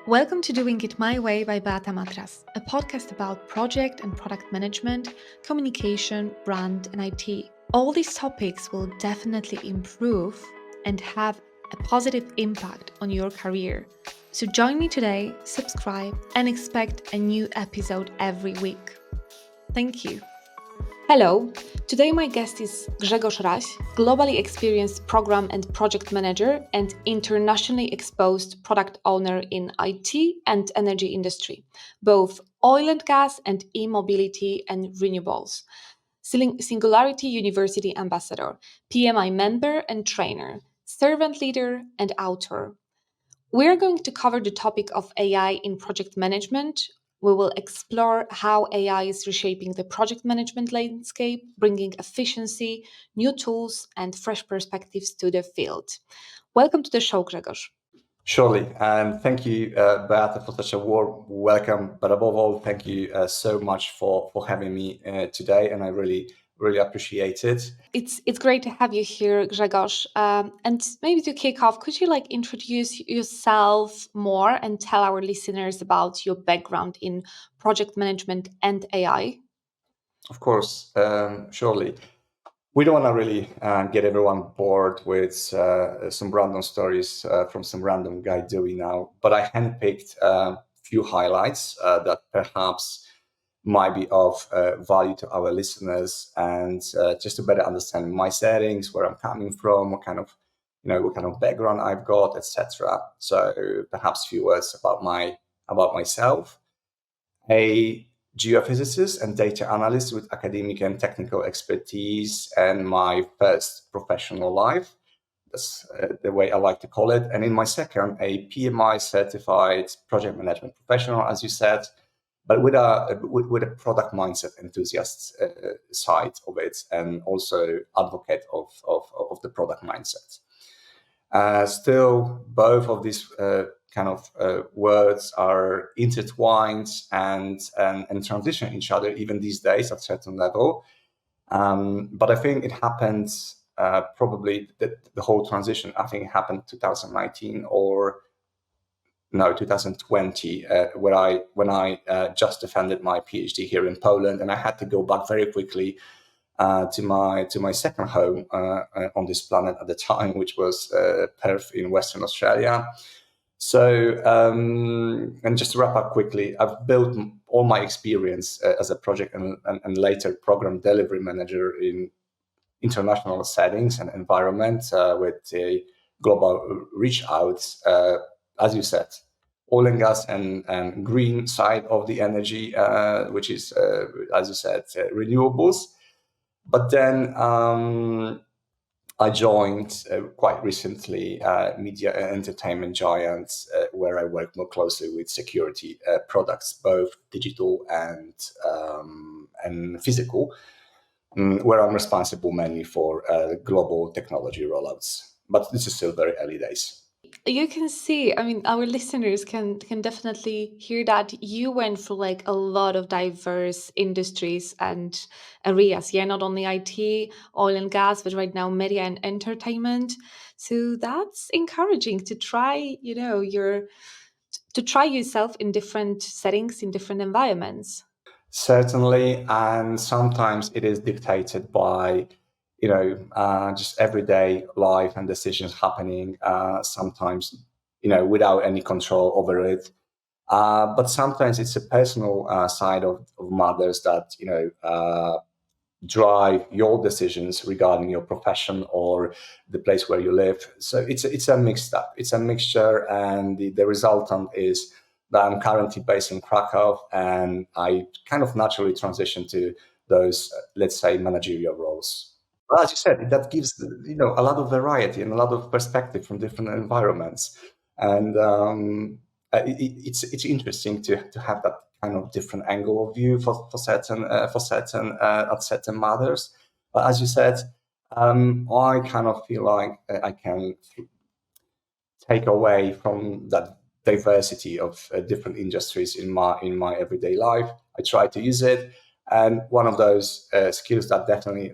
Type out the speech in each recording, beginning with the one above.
Welcome to Doing It My Way by Beata Matras, a podcast about project and product management, communication, brand, and IT. All these topics will definitely improve and have a positive impact on your career. So join me today, subscribe, and expect a new episode every week. Thank you. Hello, today my guest is Grzegorz Ras, globally experienced program and project manager and internationally exposed product owner in IT and energy industry, both oil and gas and e-mobility and renewables. Singularity University ambassador, PMI member and trainer, servant leader and author. We're going to cover the topic of AI in project management. We will explore how AI is reshaping the project management landscape, bringing efficiency, new tools, and fresh perspectives to the field. Welcome to the show, Grzegorz. Surely, and thank you, Beata, for such a warm welcome. But above all, thank you so much for having me today, and I really appreciate it. It's great to have you here, Grzegorz. And maybe to kick off, could you introduce yourself more and tell our listeners about your background in project management and AI? Of course, surely. We don't want to really get everyone bored with some random stories from some random guy doing now, but I handpicked a few highlights that perhaps might be of value to our listeners, and just to better understand my settings, where I'm coming from, what kind of background I've got, etc. So perhaps a few words about myself. A geophysicist and data analyst with academic and technical expertise, and my first professional life. That's the way I like to call it. And in my second, a PMI certified project management professional, as you said, but with a product mindset enthusiast side of it, and also advocate of the product mindset. Still, both of these words are intertwined and transition each other even these days at a certain level. But I think it happened probably the whole transition. I think it happened 2019 or no 2020, when I just defended my PhD here in Poland, and I had to go back very quickly to my second home on this planet at the time, which was Perth in Western Australia. So, and just to wrap up quickly, I've built all my experience as a project and later program delivery manager in international settings and environment with a global reach out, as you said, oil and gas and green side of the energy, which is, as you said, renewables. But then I joined quite recently media and entertainment giants, where I work more closely with security products, both digital and physical, where I'm responsible mainly for global technology rollouts. But this is still very early days. You can see, I mean, our listeners can definitely hear that you went through a lot of diverse industries and areas. Yeah, not only IT, oil and gas, but right now media and entertainment. So that's encouraging to try, to try yourself in different settings, in different environments. Certainly, and sometimes it is dictated by just everyday life and decisions happening, sometimes, without any control over it. But sometimes it's a personal side of matters that, drive your decisions regarding your profession or the place where you live. So it's a mixed up. It's a mixture, and the resultant is that I'm currently based in Krakow, and I kind of naturally transition to those, let's say, managerial roles. Well, as you said, that gives a lot of variety and a lot of perspective from different environments, and it's interesting to have that kind of different angle of view for certain at certain matters. But as you said, I kind of feel like I can take away from that diversity of different industries in my everyday life. I try to use it, And one of those skills that definitely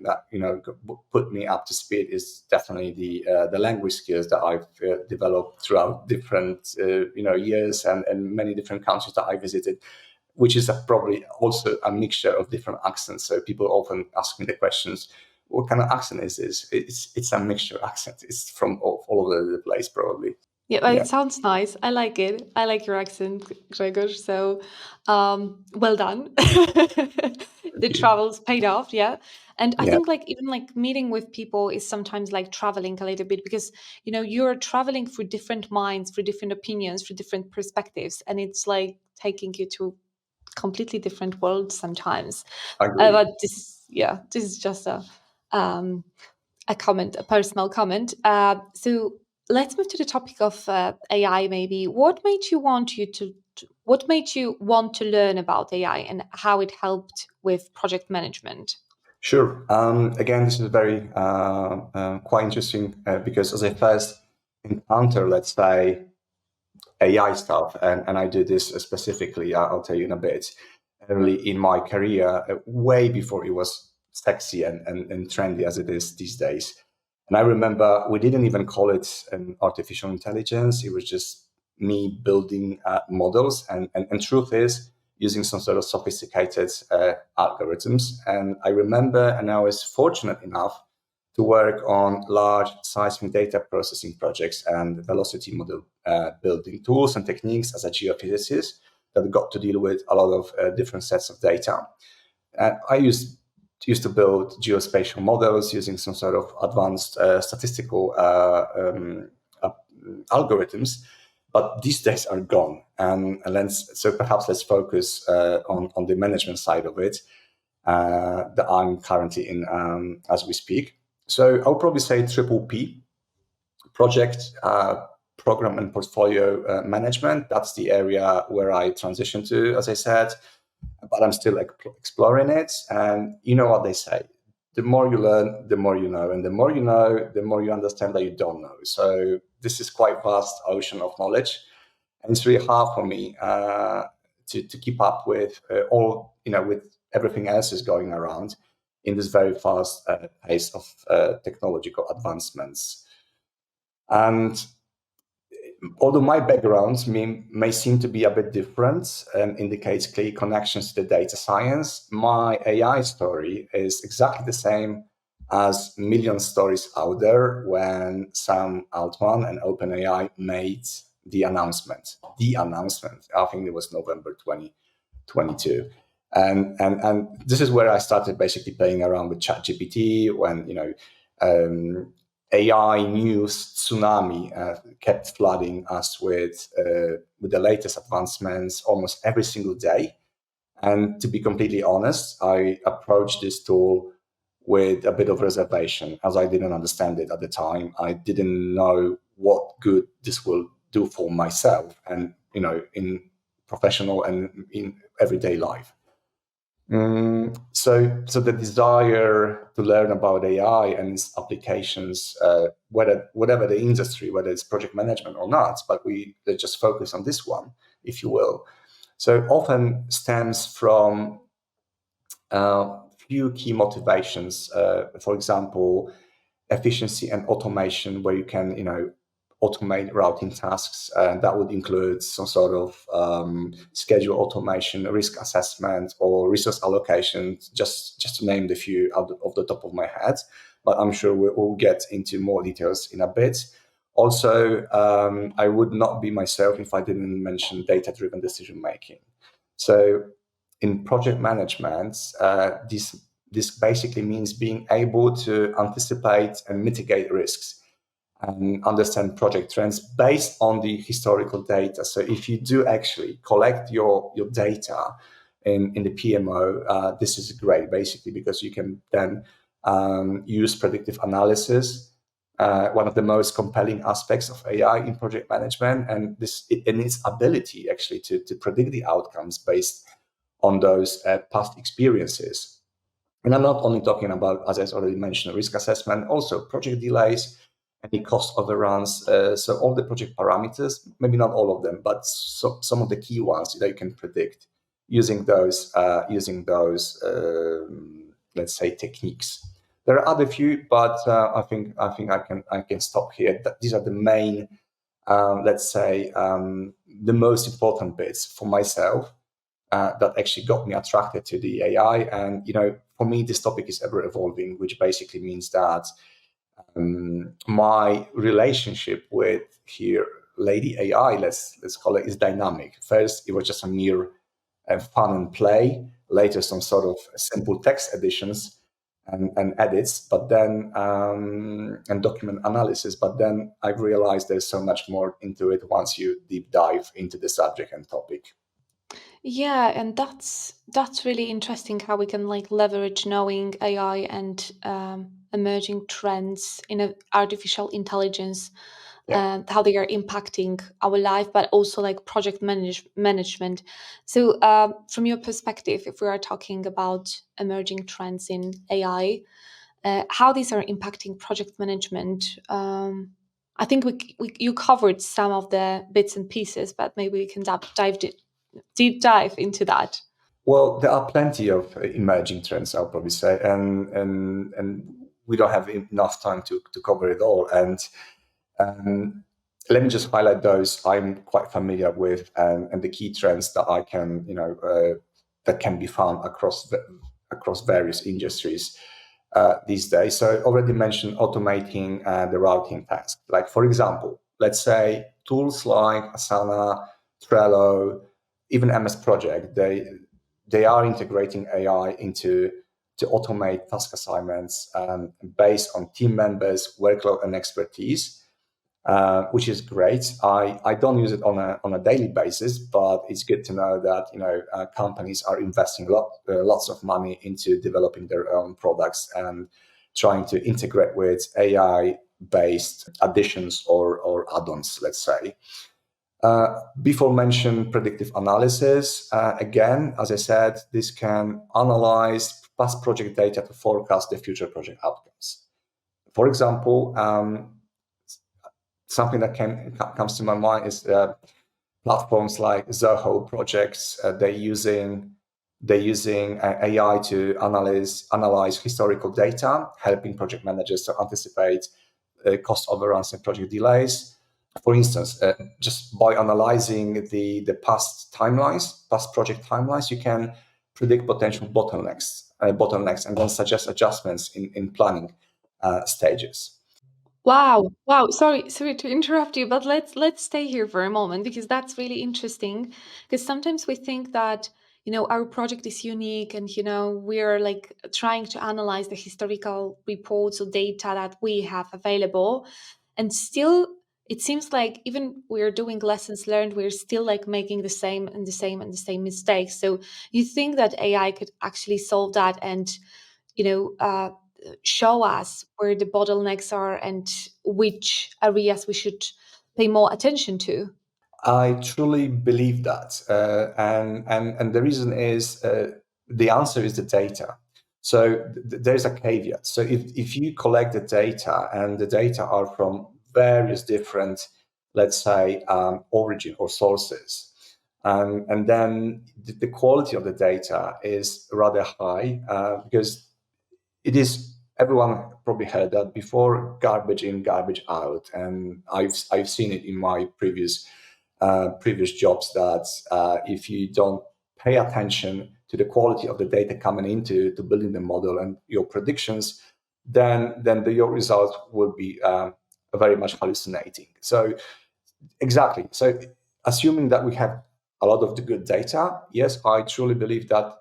put me up to speed is definitely the language skills that I've developed throughout different years and many different countries that I visited, which is probably also a mixture of different accents. So people often ask me the questions, what kind of accent is this? It's a mixture accent. It's from all over the place, probably. Yeah, well, Yeah, it sounds nice. I like it. I like your accent, Grzegorz. So, well done. The thank you. travels paid off, yeah. And I Yeah, think like even like meeting with people is sometimes like traveling a little bit because you're traveling through different minds, through different opinions, through different perspectives, and it's like taking you to completely different worlds sometimes. I agree. But this is just um, a comment, a personal comment. So let's move to the topic of AI. Maybe what made you want to learn about AI and how it helped with project management? Sure. Again, this is very quite interesting because as I first encounter, let's say, AI stuff, and I do this specifically, I'll tell you in a bit, early in my career, way before it was sexy and trendy as it is these days. And I remember we didn't even call it an artificial intelligence. It was just me building models. And truth is, using some sort of sophisticated algorithms. And I remember, and I was fortunate enough to work on large seismic data processing projects and velocity model building tools and techniques as a geophysicist that got to deal with a lot of different sets of data. I used to build geospatial models using some sort of advanced statistical algorithms, but these days are gone. So perhaps let's focus on the management side of it that I'm currently in as we speak. So I'll probably say triple P, project, program and portfolio management. That's the area where I transitioned to, as I said, but I'm still exploring it. And you know what they say, the more you learn, the more you know. And the more you know, the more you understand that you don't know. So this is quite vast ocean of knowledge. And it's really hard for me to keep up with with everything else is going around in this very fast pace of technological advancements. And although my background may seem to be a bit different and indicates clear connections to the data science, my AI story is exactly the same as million stories out there when Sam Altman and OpenAI made the announcement. I think it was November 2022. And this is where I started basically playing around with ChatGPT when AI news tsunami kept flooding us with the latest advancements almost every single day. And to be completely honest, I approached this tool with a bit of reservation as I didn't understand it at the time. I didn't know what good this will do for myself and, in professional and in everyday life. So the desire to learn about AI and its applications, whatever the industry, whether it's project management or not, but let's just focus on this one, if you will. So often stems from few key motivations. For example, efficiency and automation, where you can, automate routing tasks. That would include some sort of schedule automation, risk assessment, or resource allocation, just to name the few out of the top of my head. But I'm sure we'll get into more details in a bit. Also, I would not be myself if I didn't mention data-driven decision making. So in project management, this basically means being able to anticipate and mitigate risks and understand project trends based on the historical data. So if you do actually collect your data in the PMO, this is great, basically, because you can then use predictive analysis. One of the most compelling aspects of AI in project management, and its ability actually to predict the outcomes based on those past experiences. And I'm not only talking about, as I already mentioned, risk assessment, also project delays, any cost overruns. So all the project parameters, maybe not all of them, but some of the key ones that you can predict using those let's say techniques. There are other few, but I think I can stop here. These are the main, let's say, the most important bits for myself that actually got me attracted to the AI. And for me, this topic is ever evolving, which basically means that my relationship with here Lady AI, let's call it, is dynamic. First, it was just a mere fun and play. Later, some sort of simple text additions and edits, but then and document analysis. But then I realized there's so much more into it once you deep dive into the subject and topic. Yeah, and that's really interesting how we can like leverage knowing AI and emerging trends in artificial intelligence Yeah. and how they are impacting our life, but also like project management. So, from your perspective, if we are talking about emerging trends in AI, how these are impacting project management, I think you covered some of the bits and pieces, but maybe we can deep dive into that. Well, there are plenty of emerging trends, I'll probably say, and we don't have enough time to cover it all. And let me just highlight those I'm quite familiar with, and the key trends that I can, that can be found across various industries these days. So I already mentioned automating the routing task. Like for example, let's say tools like Asana, Trello, even MS Project, they are integrating AI into to automate task assignments based on team members' workload and expertise, which is great. I don't use it on a daily basis, but it's good to know that companies are investing lots of money into developing their own products and trying to integrate with AI based additions or add-ons, let's say. Before mentioned predictive analysis. Again, as I said, this can analyze past project data to forecast the future project outcomes. For example, something that comes to my mind is platforms like Zoho projects. They're using AI to analyze historical data, helping project managers to anticipate cost overruns and project delays. For instance, just by analyzing the past project timelines, you can predict potential bottlenecks, and then suggest adjustments in planning stages. Wow, wow. Sorry to interrupt you, but let's stay here for a moment because that's really interesting. Because sometimes we think that, our project is unique and, we're like trying to analyze the historical reports or data that we have available. And still, it seems like even we're doing lessons learned, we're still like making the same and the same and the same mistakes. So you think that AI could actually solve that and, you know, uh, show us where the bottlenecks are and which areas we should pay more attention to. I truly believe that, and the reason is the answer is the data. So there's a caveat. So if you collect the data and the data are from various different, let's say, origin or sources, and then the quality of the data is rather high because it is, everyone probably heard that before, garbage in, garbage out, and I've seen it in my previous jobs that if you don't pay attention to the quality of the data coming into to building the model and your predictions, then your results will be very much hallucinating. So exactly. So assuming that we have a lot of the good data, yes, I truly believe that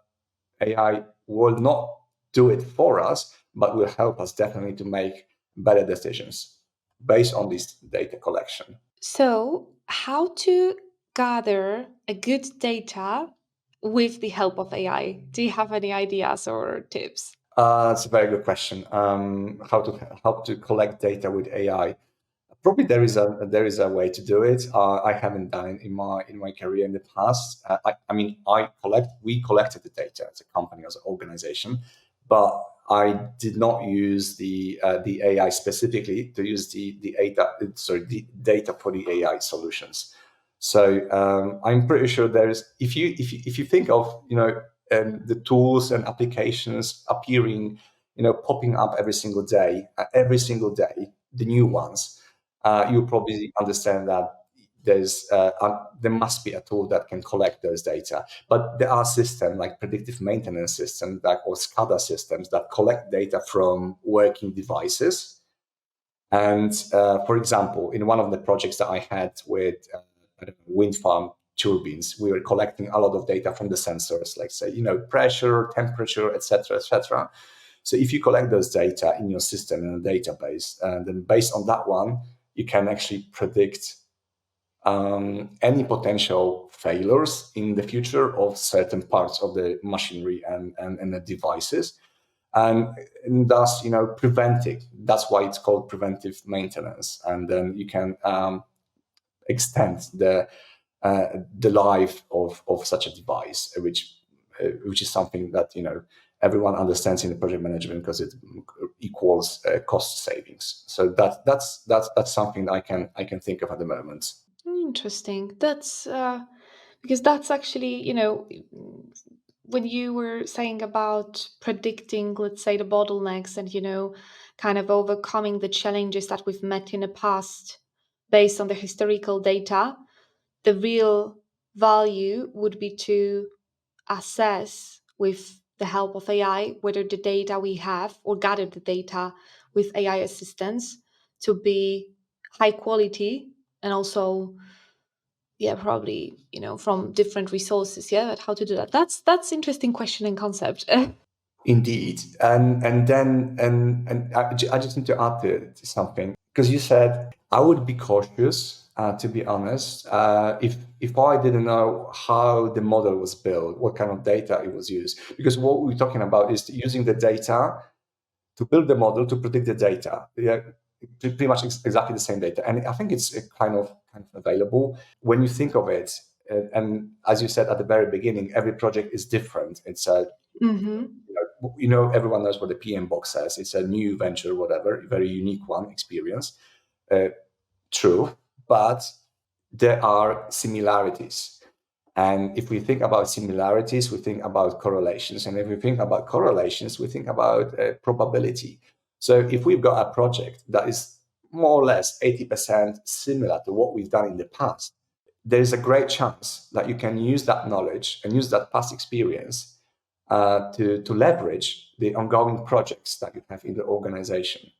AI will not do it for us, but will help us definitely to make better decisions based on this data collection. So, how to gather a good data with the help of AI? Do you have any ideas or tips? That's a very good question. How to collect data with AI? Probably there is a way to do it. I haven't done it in my career in the past. I mean, we collected the data as a company, as an organization, but I did not use the AI specifically to use the data for the AI solutions. So I'm pretty sure if you think of the tools and applications appearing, popping up every single day, the new ones, you'll probably understand that there must be a tool that can collect those data. But there are systems like predictive maintenance systems or SCADA systems that collect data from working devices. And for example, in one of the projects that I had with wind farm turbines, we were collecting a lot of data from the sensors, like say, pressure, temperature, etc., etc. So if you collect those data in your system in a database, then based on that one, you can actually predict any potential failures in the future of certain parts of the machinery and the devices, and thus prevent it. That's why it's called preventive maintenance, and then you can extend the life of such a device, which is something that everyone understands in the project management, because it equals cost savings. So that's something I can think of at the moment. Interesting. That's because that's actually, when you were saying about predicting, let's say, the bottlenecks and, kind of overcoming the challenges that we've met in the past based on the historical data, the real value would be to assess with the help of AI whether the data we have or gather the data with AI assistance to be high quality and also, yeah, probably, from different resources. Yeah, but how to do that, that's interesting question and concept. Indeed, and I just need to add to something, because you said I would be cautious. To be honest, if I didn't know how the model was built, what kind of data it was used, because what we're talking about is using the data to build the model to predict the data. Yeah, pretty much exactly the same data, and I think it's kind of available when you think of it. And as you said at the very beginning, every project is different. It's a Hmm. everyone knows what the PM box says. It's a new venture, whatever, very unique one experience. Uh, True, but there are similarities. And if we think about similarities, we think about correlations. And if we think about correlations, we think about probability. So if we've got a project that is more or less 80% similar to what we've done in the past, there is a great chance that you can use that knowledge and use that past experience to leverage the ongoing projects that you have in the organization.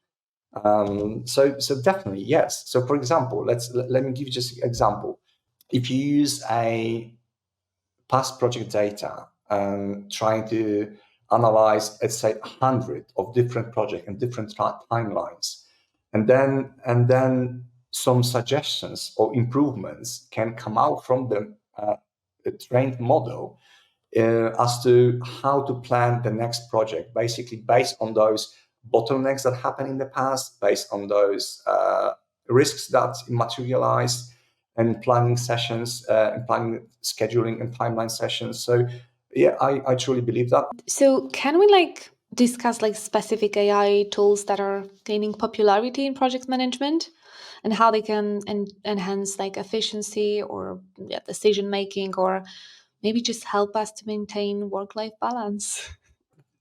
So definitely yes. So for example, let me give you just an example. If you use a past project data and trying to analyze, let's say, 100 of different projects and different timelines, and then some suggestions or improvements can come out from the trained model as to how to plan the next project, basically based on those bottlenecks that happened in the past, based on those risks that materialized, and planning sessions, and planning, scheduling, and timeline sessions. So, yeah, I truly believe that. So can we discuss specific AI tools that are gaining popularity in project management and how they can enhance efficiency or, yeah, decision making, or maybe just help us to maintain work life balance?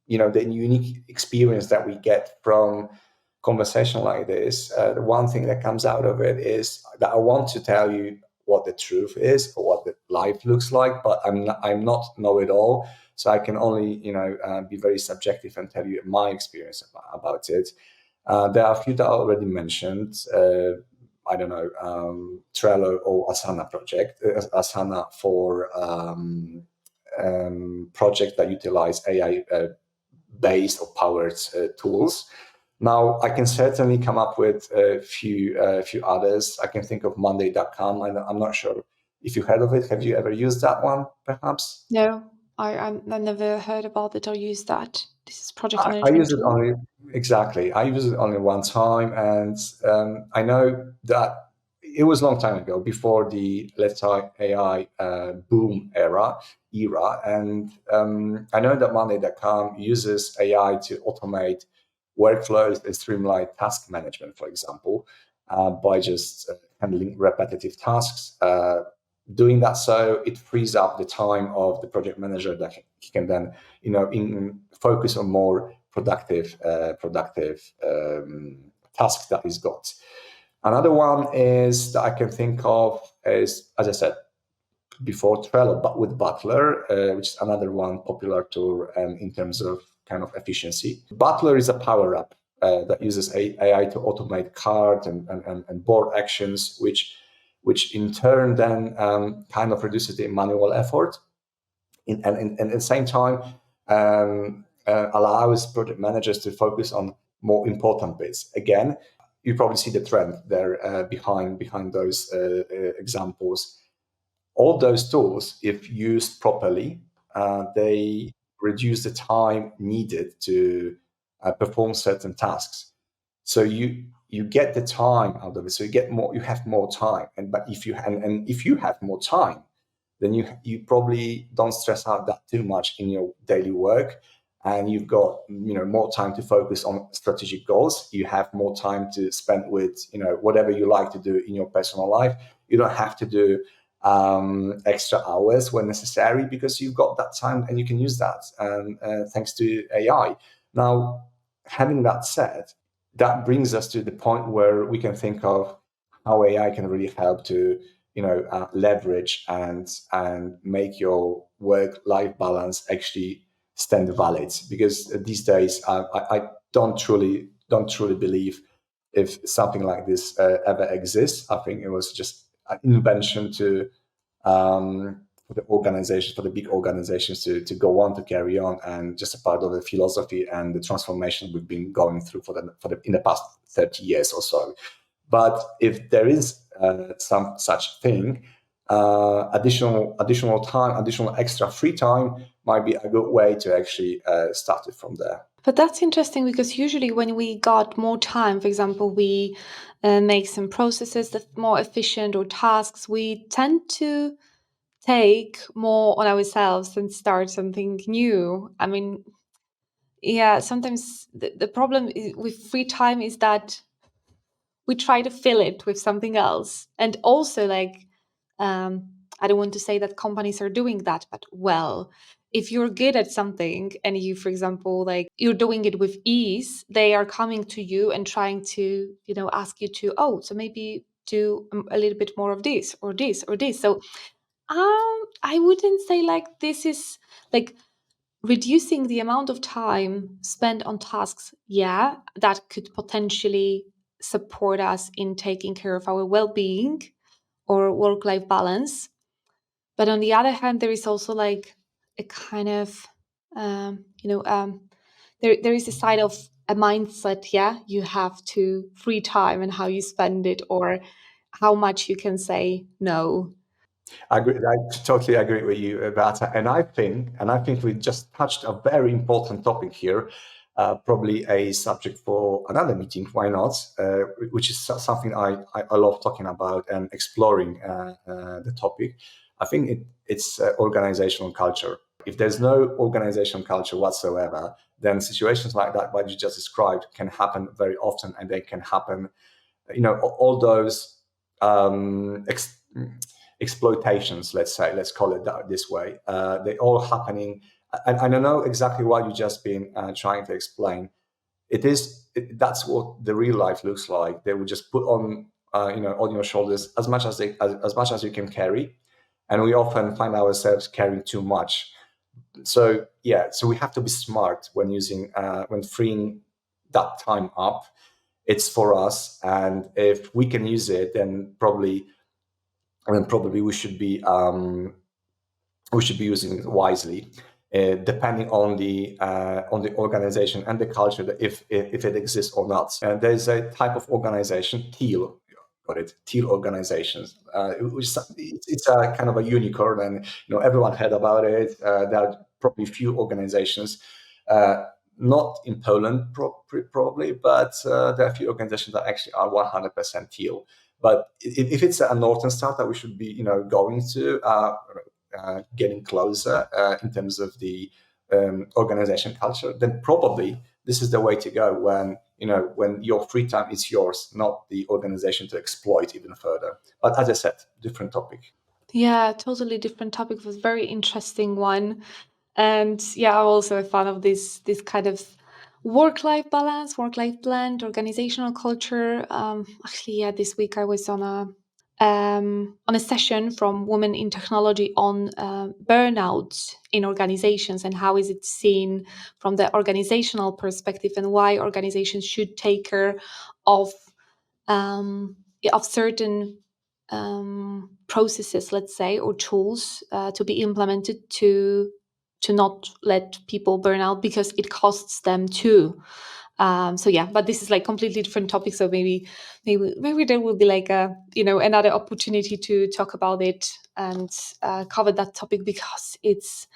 The unique experience that we get from conversation like this, the one thing that comes out of it is that I want to tell you what the truth is or what the life looks like, but I'm not know-it-all, so I can only be very subjective and tell you my experience about it. There are a few that I already mentioned. I don't know, Trello or Asana project. Asana for projects that utilize AI based or powered tools. Now, I can certainly come up with a few others. I can think of Monday.com. I'm not sure if you heard of it. Have you ever used that one, perhaps? No, I never heard about it or used that. This is project I management use it tool. only exactly. I use it only one time, and I know that it was a long time ago, before the let's say AI boom era, and I know that Monday.com uses AI to automate workflows and streamline task management, for example, by just handling repetitive tasks. doing that, so it frees up the time of the project manager that he can then focus on more productive tasks that he's got. Another one is that I can think of is, as I said before, Trello, but with Butler, which is another one popular tool in terms of kind of efficiency. Butler is a power up that uses AI to automate card and board actions, which in turn then kind of reduces the manual effort, and at the same time allows project managers to focus on more important bits. Again, you probably see the trend there behind those examples. All those tools, if used properly, they reduce the time needed to perform certain tasks. So you get the time out of it. So you have more time. But if you have more time, then you probably don't stress out that too much in your daily work, and you've got more time to focus on strategic goals. You have more time to spend with whatever you like to do in your personal life. You don't have to do extra hours when necessary, because you've got that time and you can use that thanks to AI. Now, having that said, that brings us to the point where we can think of how AI can really help to leverage and make your work-life balance actually stand valid. Because these days, I don't truly believe if something like this ever exists. I think it was just an invention to for the organizations, for the big organizations to go on, to carry on, and just a part of the philosophy and the transformation we've been going through in the past 30 years or so. But if there is some such thing, additional time, additional extra free time might be a good way to actually start it from there. But that's interesting, because usually when we got more time, for example, we make some processes that are more efficient or tasks, we tend to take more on ourselves and start something new. I mean, yeah, sometimes the problem with free time is that we try to fill it with something else. And also, I don't want to say that companies are doing that, but well, if you're good at something and you, for example, you're doing it with ease, they are coming to you and trying to, ask you to, so maybe do a little bit more of this or this or this. So I wouldn't say this is reducing the amount of time spent on tasks. Yeah, that could potentially support us in taking care of our well-being or work-life balance. But on the other hand, there is also a kind of, there is a side of a mindset. Yeah, you have to free time and how you spend it, or how much you can say no. I totally agree with you about that. And I think we just touched a very important topic here, probably a subject for another meeting. Why not? Which is something I love talking about and exploring the topic. I think it's organizational culture. If there's no organizational culture whatsoever, then situations like that, what you just described, can happen very often, and they can happen. All those exploitations, let's call it this way, they're all happening. And I know exactly what you've just been trying to explain. That's what the real life looks like. They will just put on on your shoulders as much as you can carry, and we often find ourselves carrying too much. So we have to be smart when freeing that time up. It's for us, and if we can use it, then probably we should be using it wisely, depending on the organization and the culture, that if it exists or not. And there's a type of organization, teal. Got it. Teal organizations. It's a kind of a unicorn, and everyone heard about it. There are probably few organizations, not in Poland probably, but there are a few organizations that actually are 100% teal. But if it's a northern startup, we should be going to getting closer in terms of the organization culture. Then probably this is the way to go, when your free time is yours, not the organization to exploit even further. But as I said, different topic. Yeah, totally different topic. It was very interesting one. And yeah, I'm also a fan of this kind of work-life balance, work-life blend, organizational culture. Actually, yeah, this week I was on a session from Women in Technology on burnout in organizations and how is it seen from the organizational perspective and why organizations should take care of um, of certain processes, let's say, or tools to be implemented to not let people burn out because it costs them too. So yeah, but this is like completely different topic. So maybe there will be like a another opportunity to talk about it and cover that topic because it's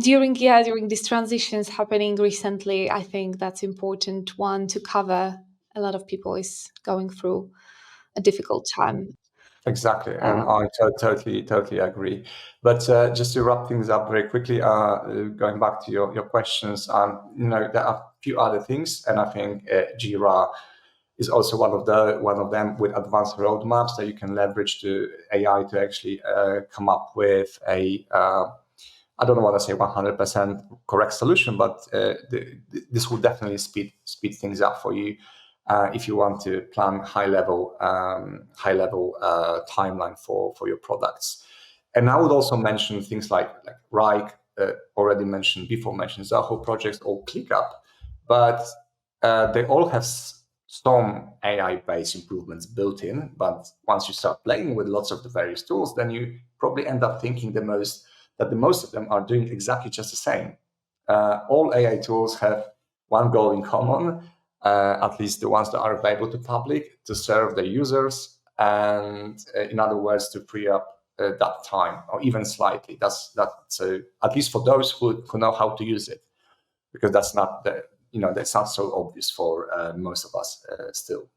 during these transitions happening recently. I think that's important one to cover. A lot of people is going through a difficult time. Exactly, and Um, I totally agree. But just to wrap things up very quickly, going back to your questions, there are a few other things, and I think Jira is also one of them with advanced roadmaps that you can leverage to AI to actually come up with a I don't want to say 100% correct solution, but this will definitely speed things up for you if you want to plan high level timeline for your products. And I would also mention things like Rike, already mentioned Zoho projects or ClickUp, but they all have some AI-based improvements built in. But once you start playing with lots of the various tools, then you probably end up thinking the most of them are doing exactly just the same. All AI tools have one goal in common, at least the ones that are available to public, to serve the users, and in other words, to free up that time, or even slightly. That's at least for those who know how to use it, because that's not so obvious for most of us still.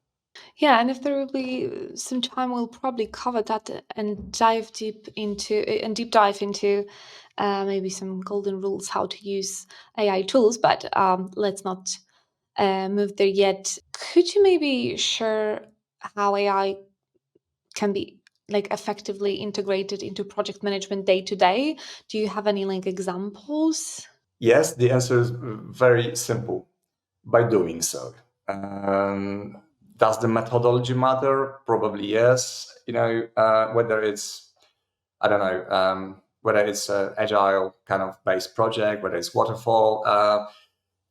yeah, and if there will be some time, we'll probably cover that and deep dive into maybe some golden rules how to use AI tools. But let's not move there yet. Could you maybe share how AI can be like effectively integrated into project management day to day? Do you have any like examples? Yes, the answer is very simple. By doing so. Does the methodology matter? Probably yes. Whether it's I don't know whether it's an agile kind of based project, whether it's waterfall.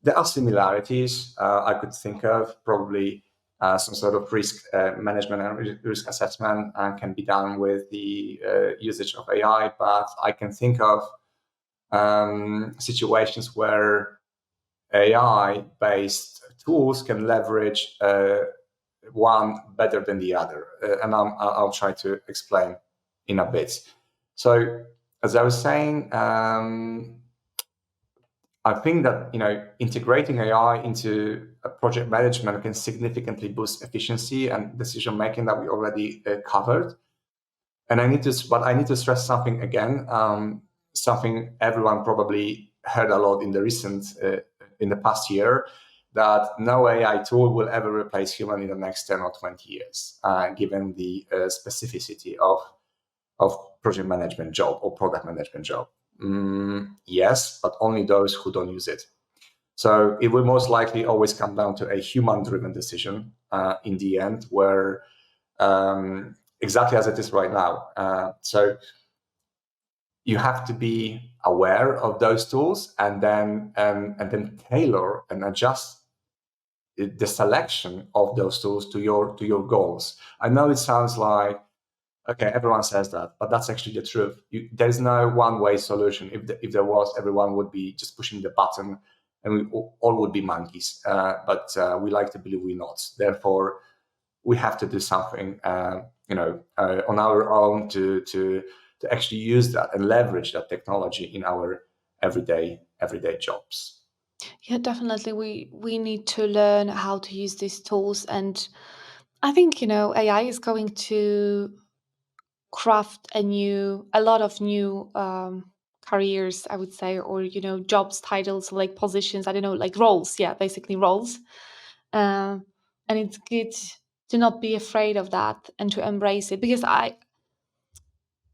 There are similarities I could think of. Probably some sort of risk management and risk assessment can be done with the usage of AI, but I can think of situations where AI-based tools can leverage one better than the other, and I'll try to explain in a bit. So, as I was saying, I think that integrating AI into project management can significantly boost efficiency and decision making that we already covered. And I need to stress something again. Something everyone probably heard a lot in the past year, that no AI tool will ever replace human in the next 10 or 20 years, given the specificity of project management job or product management job. Yes, but only those who don't use it. So it will most likely always come down to a human-driven decision in the end, where exactly as it is right now. So you have to be aware of those tools and then tailor and adjust the selection of those tools to your goals. I know it sounds like okay, everyone says that, but that's actually the truth. There's no one-way solution. If there was, everyone would be just pushing the button, and we all would be monkeys. But we like to believe we're not. Therefore, we have to do something, on our own to actually use that and leverage that technology in our everyday jobs. Yeah, definitely. We need to learn how to use these tools, and I think AI is going to craft a lot of new careers, I would say, or jobs titles like positions. I don't know, like roles. Yeah, basically roles. Um, and it's good to not be afraid of that and to embrace it because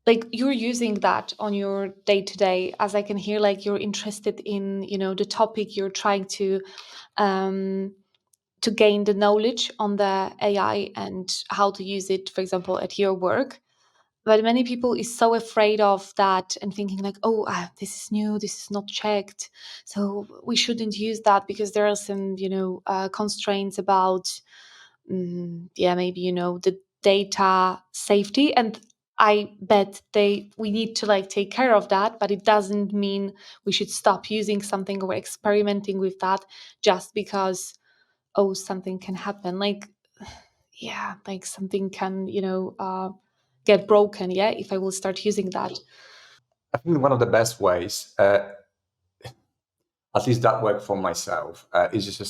like you're using that on your day to day, as I can hear, like you're interested in, the topic, you're trying um, to gain the knowledge on the AI and how to use it, for example, at your work. But many people is so afraid of that and thinking like, oh, this is new, this is not checked, so we shouldn't use that because there are some, constraints about, yeah, maybe, the data safety. And I bet we need to like take care of that, but it doesn't mean we should stop using something or experimenting with that just because, oh, something can happen. Like, yeah, like something can, get broken, yeah, if I will start using that. I think one of the best ways, at least that worked for myself, is just to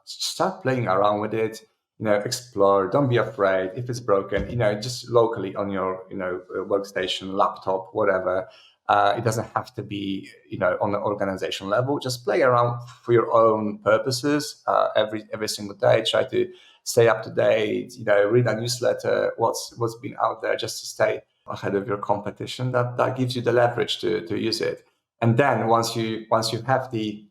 start playing around with it. Explore. Don't be afraid if it's broken. Just locally on your workstation, laptop, whatever. It doesn't have to be on the organization level. Just play around for your own purposes. Every single day, try to stay up to date. Read a newsletter. What's been out there, just to stay ahead of your competition. That gives you the leverage to use it. And then once you have the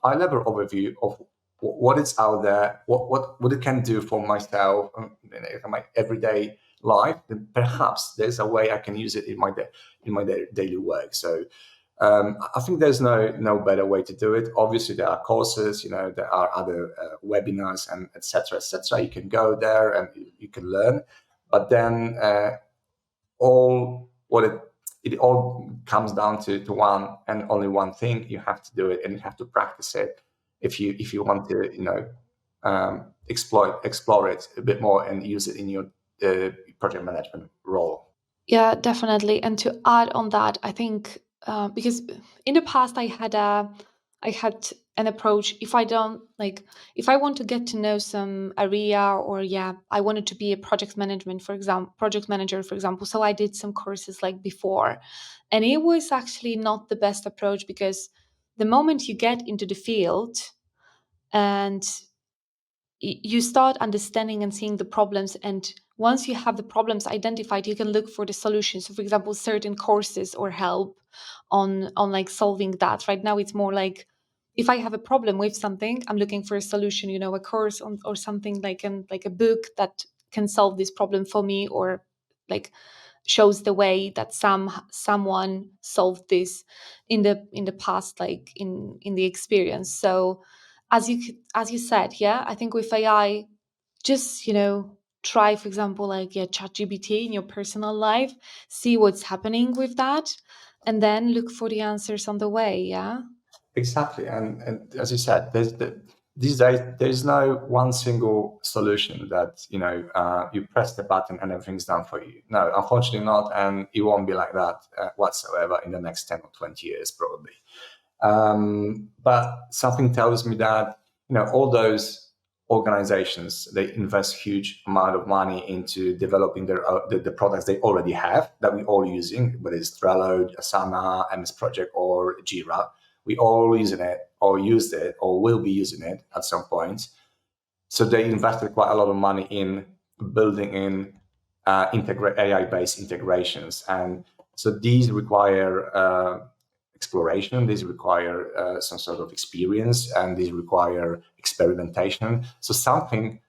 high level overview of what is out there, what it can do for myself in my everyday life, then perhaps there's a way I can use it in my daily work. So I think there's no better way to do it. Obviously, there are courses, there are other webinars and etc. You can go there and you can learn, but then it all comes down to one and only one thing. You have to do it, and you have to practice it if you want to explore it a bit more and use it in your project management role. Yeah, definitely. And to add on that, I think because in the past I had an approach. If I don't like, if I want to get to know some area, or yeah, I wanted to be a project manager, for example. So I did some courses like before, and it was actually not the best approach, because the moment you get into the field and you start understanding and seeing the problems, and once you have the problems identified, you can look for the solutions. So for example, certain courses or help on like solving that. Right now it's more like, if I have a problem with something, I'm looking for a solution, a course on, or something like a book that can solve this problem for me, or like shows the way that someone solved this in the past, like in the experience. So as you said, yeah, I think with AI, just try, for example, like, yeah, ChatGPT in your personal life, see what's happening with that, and then look for the answers on the way. Yeah. Exactly, and as you said, these days there is no one single solution that you press the button and everything's done for you. No, unfortunately not, and it won't be like that whatsoever in the next 10 or 20 years probably. But something tells me that all those organizations, they invest huge amount of money into developing the products they already have that we all using, whether it's Trello, Asana, MS Project, or Jira. We all using it, or used it, or will be using it at some point. So they invested quite a lot of money in building in AI-based integrations, and so these require exploration. These require some sort of experience, and these require experimentation. So something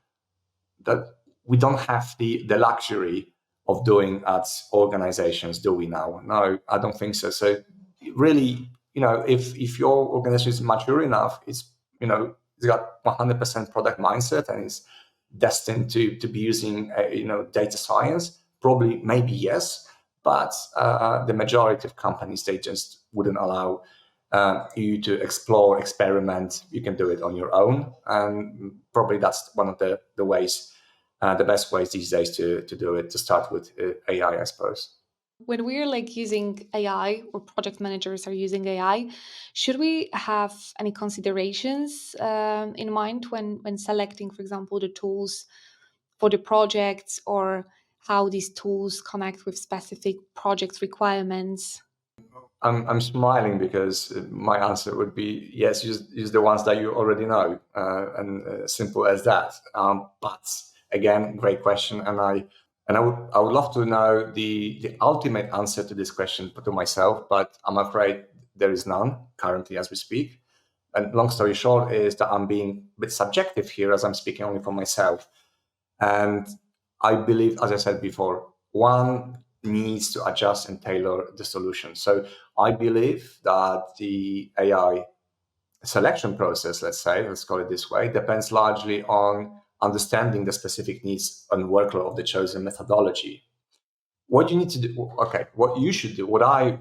that we don't have the luxury of doing at organizations, do we now? No, I don't think so. So really, if your organization is mature enough, it's got 100% product mindset and is destined to be using data science, probably, maybe yes, but the majority of companies, they just wouldn't allow you to explore, experiment. You can do it on your own, and probably that's one of the ways, the best ways these days to do it, to start with AI, I suppose. When we're like using AI, or project managers are using AI, should we have any considerations in mind when selecting, for example, the tools for the projects, or how these tools connect with specific project requirements? I'm smiling because my answer would be yes, use the ones that you already know, and simple as that. But again, great question, and And I would love to know the ultimate answer to this question to myself, but I'm afraid there is none currently as we speak. And long story short is that I'm being a bit subjective here as I'm speaking only for myself. And I believe, as I said before, one needs to adjust and tailor the solution. So I believe that the AI selection process, let's call it this way, depends largely on understanding the specific needs and workload of the chosen methodology. What you need to do, what you should do, what I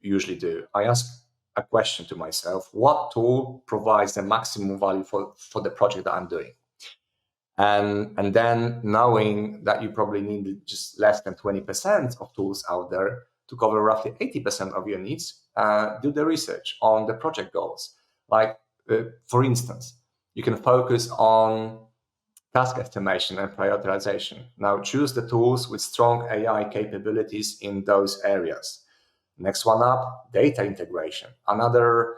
usually do, I ask a question to myself: what tool provides the maximum value for the project that I'm doing? And then knowing that you probably need just less than 20% of tools out there to cover roughly 80% of your needs, do the research on the project goals. Like, for instance, you can focus on task estimation and prioritization. Now choose the tools with strong AI capabilities in those areas. Next one up, data integration. Another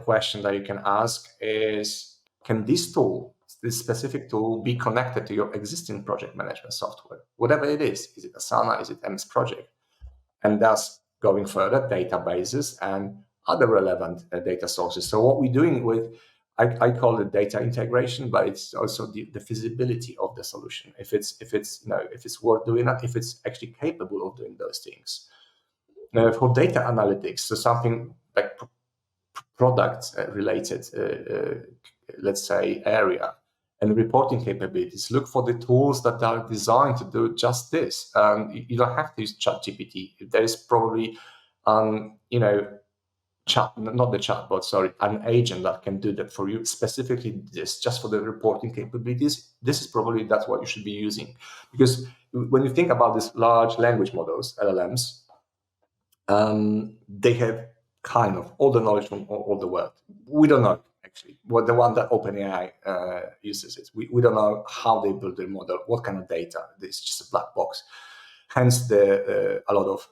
question that you can ask is, can this specific tool, be connected to your existing project management software? Whatever it is it Asana, is it MS Project? And thus, going further, databases and other relevant data sources. So what we're doing with, I call it data integration, but it's also the feasibility of the solution. If it's worth doing that, if it's actually capable of doing those things. For data analytics, so something like product related, let's say, area, and reporting capabilities, look for the tools that are designed to do just this. You don't have to use ChatGPT. There is probably, not the chatbot, sorry, an agent that can do that for you, specifically this, just for the reporting capabilities. This is probably, that's what you should be using. Because when you think about these large language models, LLMs, they have kind of all the knowledge from all the world. We don't know, actually, what the one that OpenAI uses it. We don't know how they build their model, what kind of data. It's just a black box. Hence a lot of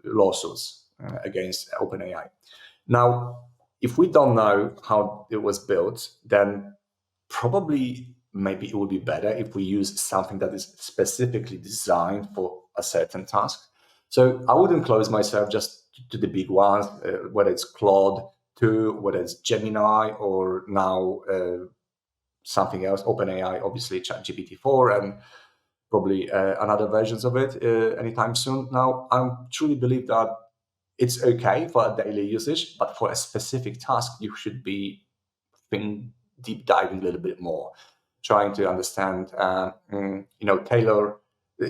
lawsuits against OpenAI. Now, if we don't know how it was built, then probably maybe it would be better if we use something that is specifically designed for a certain task. So I wouldn't close myself just to the big ones, whether it's Claude 2, whether it's Gemini, or now something else, OpenAI, obviously ChatGPT 4, and probably another versions of it anytime soon. Now, I truly believe that it's okay for a daily usage, but for a specific task, you should be deep diving a little bit more, trying to understand,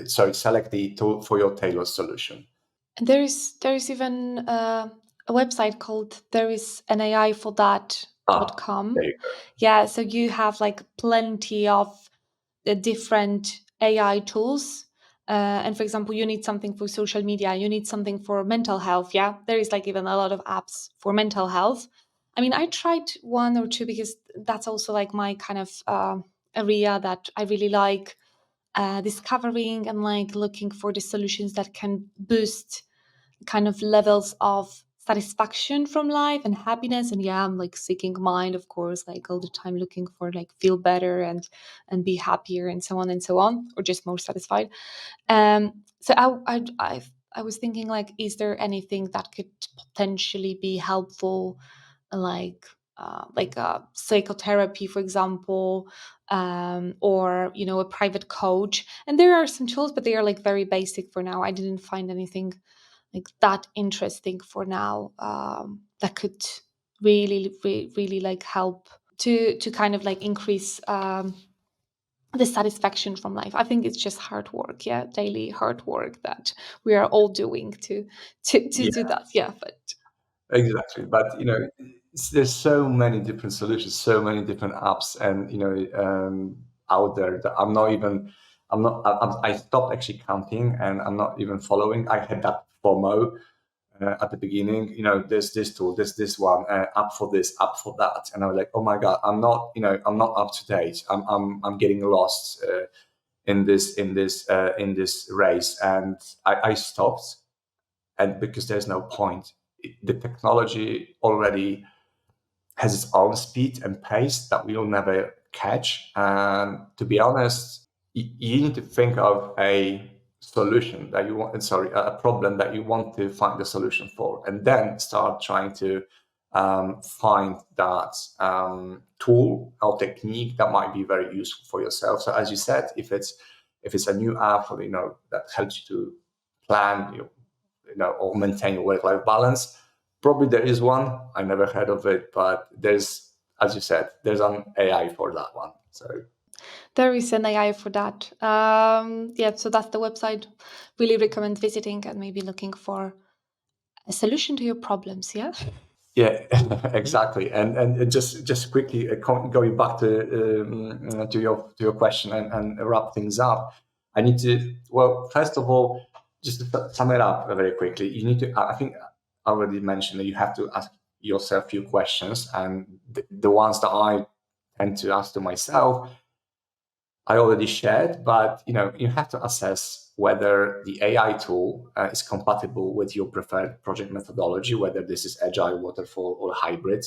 select the tool for your tailored solution. And there is even a website called thereisanaIforthat.com. There you go. Yeah, so you have like plenty of the different AI tools. And for example, you need something for social media, you need something for mental health. Yeah, there is like even a lot of apps for mental health. I mean, I tried one or two because that's also like my kind of area that I really like discovering and like looking for the solutions that can boost kind of levels of satisfaction from life and happiness. And yeah, I'm like seeking mind, of course, like all the time looking for like feel better and be happier and so on, or just more satisfied. So I was thinking, like, is there anything that could potentially be helpful, like psychotherapy, for example, or a private coach? And there are some tools, but they are like very basic for now. I didn't find anything like that interesting for now, that could really like help to kind of like increase the satisfaction from life. I think it's just hard work, yeah, daily hard work that we are all doing to do that. Yeah, but Exactly, but there's so many different solutions, so many different apps, and out there that I stopped actually counting, and I'm not even following. I had that FOMO at the beginning. There's this tool, there's this one, app for this, app for that, and I was like, oh my god, I'm not up to date. I'm getting lost in this race, and I stopped, and because there's no point. The technology already has its own speed and pace that we'll never catch. And to be honest, you need to think of a solution that you want, a problem that you want to find a solution for, and then start trying to find that tool or technique that might be very useful for yourself. So as you said, if it's a new app, or, that helps you to plan, or maintain your work-life balance, probably there is one. I never heard of it, but there's, as you said, there's an AI for that one. So There is an AI for that. Yeah, so that's the website. Really recommend visiting and maybe looking for a solution to your problems. Yeah. yeah, exactly. And just quickly going back to your question and wrap things up. I need to, well, first of all, just to sum it up very quickly. You need to. I think I already mentioned that you have to ask yourself a few questions, and the ones that I tend to ask to myself, I already shared, but you have to assess whether the AI tool is compatible with your preferred project methodology, whether this is agile, waterfall, or hybrid,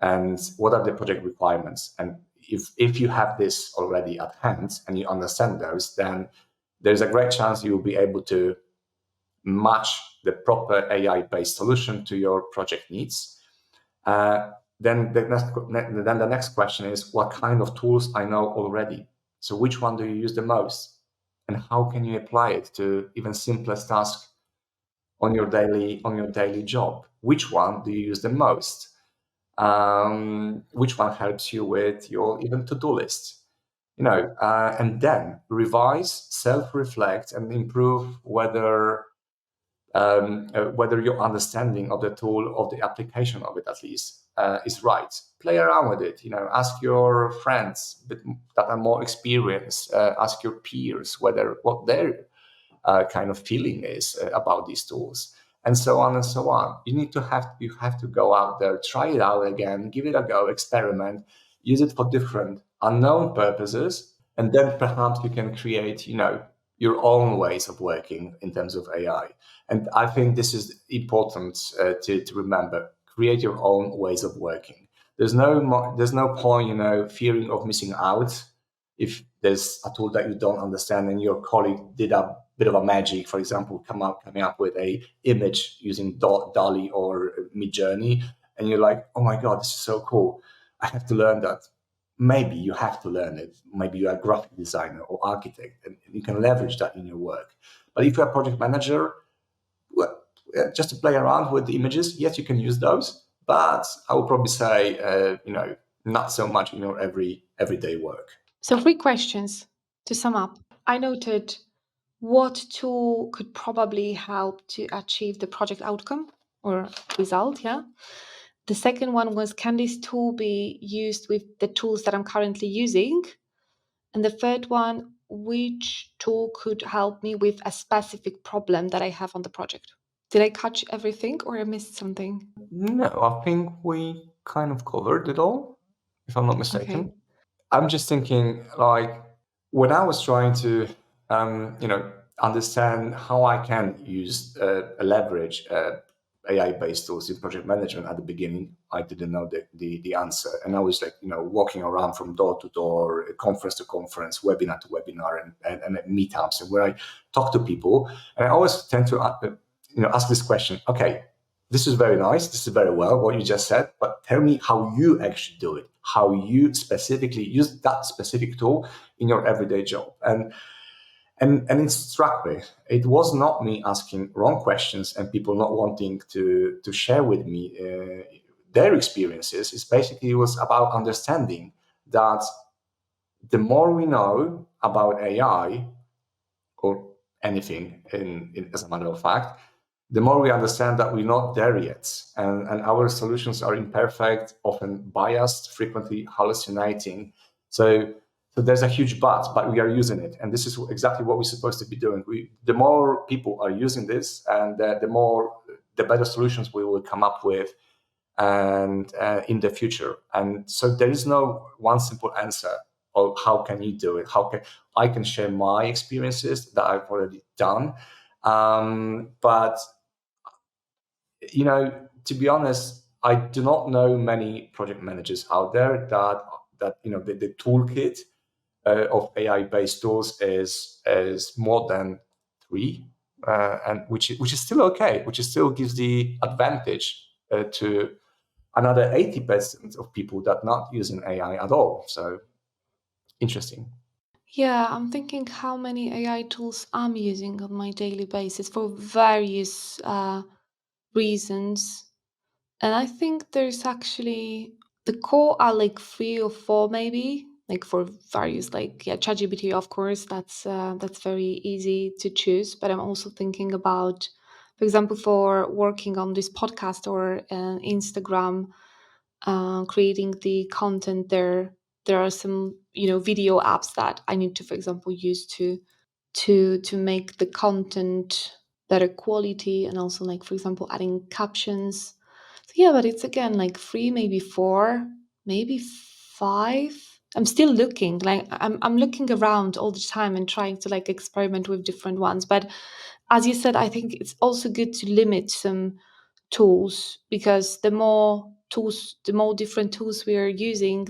and what are the project requirements. And if you have this already at hand and you understand those, then there's a great chance you will be able to match the proper AI-based solution to your project needs. Then the next question is, what kind of tools I know already? So which one do you use the most? And how can you apply it to even simplest tasks on your daily job? Which one do you use the most? Which one helps you with your even to-do list? And then revise, self-reflect, and improve whether your understanding of the tool, of the application of it at least, is right. Play around with it. Ask your friends that are more experienced. Ask your peers what their kind of feeling is about these tools, and so on and so on. You have to go out there, try it out again, give it a go, experiment, use it for different unknown purposes, and then perhaps you can create, your own ways of working in terms of AI. And I think this is important to remember. Create your own ways of working. There's no point, fearing of missing out. If there's a tool that you don't understand and your colleague did a bit of a magic, for example, coming up with a image using DALL-E or Midjourney, and you're like, oh my God, this is so cool. I have to learn that. Maybe you have to learn it. Maybe you're a graphic designer or architect, and you can leverage that in your work. But if you're a project manager, well, just to play around with the images, yes, you can use those. But I would probably say, not so much in your everyday work. So 3 questions to sum up. I noted what tool could probably help to achieve the project outcome or result. Yeah. The second one was, can this tool be used with the tools that I'm currently using? And the third one, which tool could help me with a specific problem that I have on the project? Did I catch everything or I missed something? No, I think we kind of covered it all, if I'm not Okay. mistaken. I'm just thinking, like, when I was trying to, understand how I can use leverage AI-based tools in project management at the beginning, I didn't know the answer, and I was like, walking around from door to door, conference to conference, webinar to webinar, and meetups, and where I talk to people, and I always tend to, ask this question: okay, this is very nice. This is very well what you just said, but tell me how you actually do it, how you specifically use that specific tool in your everyday job. And it struck me. It was not me asking wrong questions and people not wanting to share with me their experiences. It was about understanding that the more we know about AI or anything, as a matter of fact, the more we understand that we're not there yet, and our solutions are imperfect, often biased, frequently hallucinating. So there's a huge but we are using it, and this is exactly what we're supposed to be doing. The more people are using this, and the better solutions we will come up with, and in the future. And so there is no one simple answer. Or how can you do it? I can share my experiences that I've already done, but to be honest, I do not know many project managers out there that the toolkit of AI-based tools is more than 3, and which is still okay, which is still gives the advantage to another 80% of people that not using AI at all. So interesting. Yeah, I'm thinking how many AI tools I'm using on my daily basis for various reasons. And I think there's actually the core are like 3 or 4 maybe, like for various like yeah, ChatGPT of course that's very easy to choose. But I'm also thinking about, for example, for working on this podcast or Instagram, creating the content there. There are some video apps that I need to, for example, use to make the content better quality, and also like for example adding captions. So yeah, but it's again like 3, maybe 4, maybe 5. I'm still looking, like I'm looking around all the time and trying to like experiment with different ones. But as you said, I think it's also good to limit some tools, because the more different tools we are using,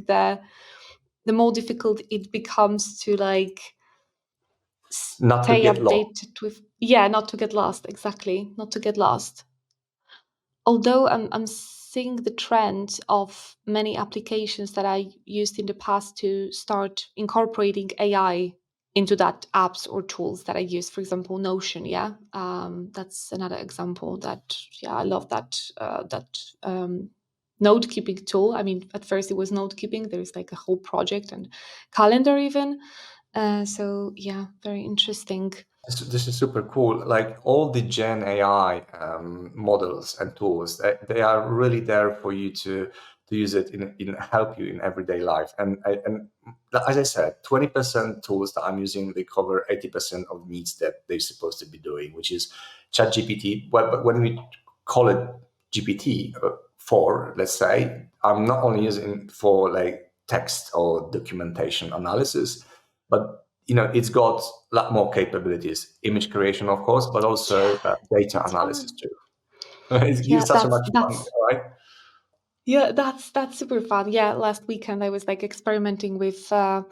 the more difficult it becomes to like Not to stay get lost. updated with, yeah, not to get lost, exactly, not to get lost. Although I'm seeing the trend of many applications that I used in the past to start incorporating AI into that apps or tools that I use. For example, Notion. Yeah, that's another example. That yeah, I love that note keeping tool. I mean, at first it was note keeping. There's like a whole project and calendar even. So yeah, very interesting. This is super cool. Like all the Gen AI models and tools, they are really there for you to use it in help you in everyday life. And as I said, 20% tools that I'm using, they cover 80% of needs that they're supposed to be doing, which is ChatGPT. But when we call it GPT 4, let's say, I'm not only using it for like text or documentation analysis, but it's got a lot more capabilities, image creation, of course, but also Yeah, data it's analysis fun. too. It's Yeah, such a much fun, that's right? yeah, that's super fun. Yeah, last weekend I was like experimenting with yeah,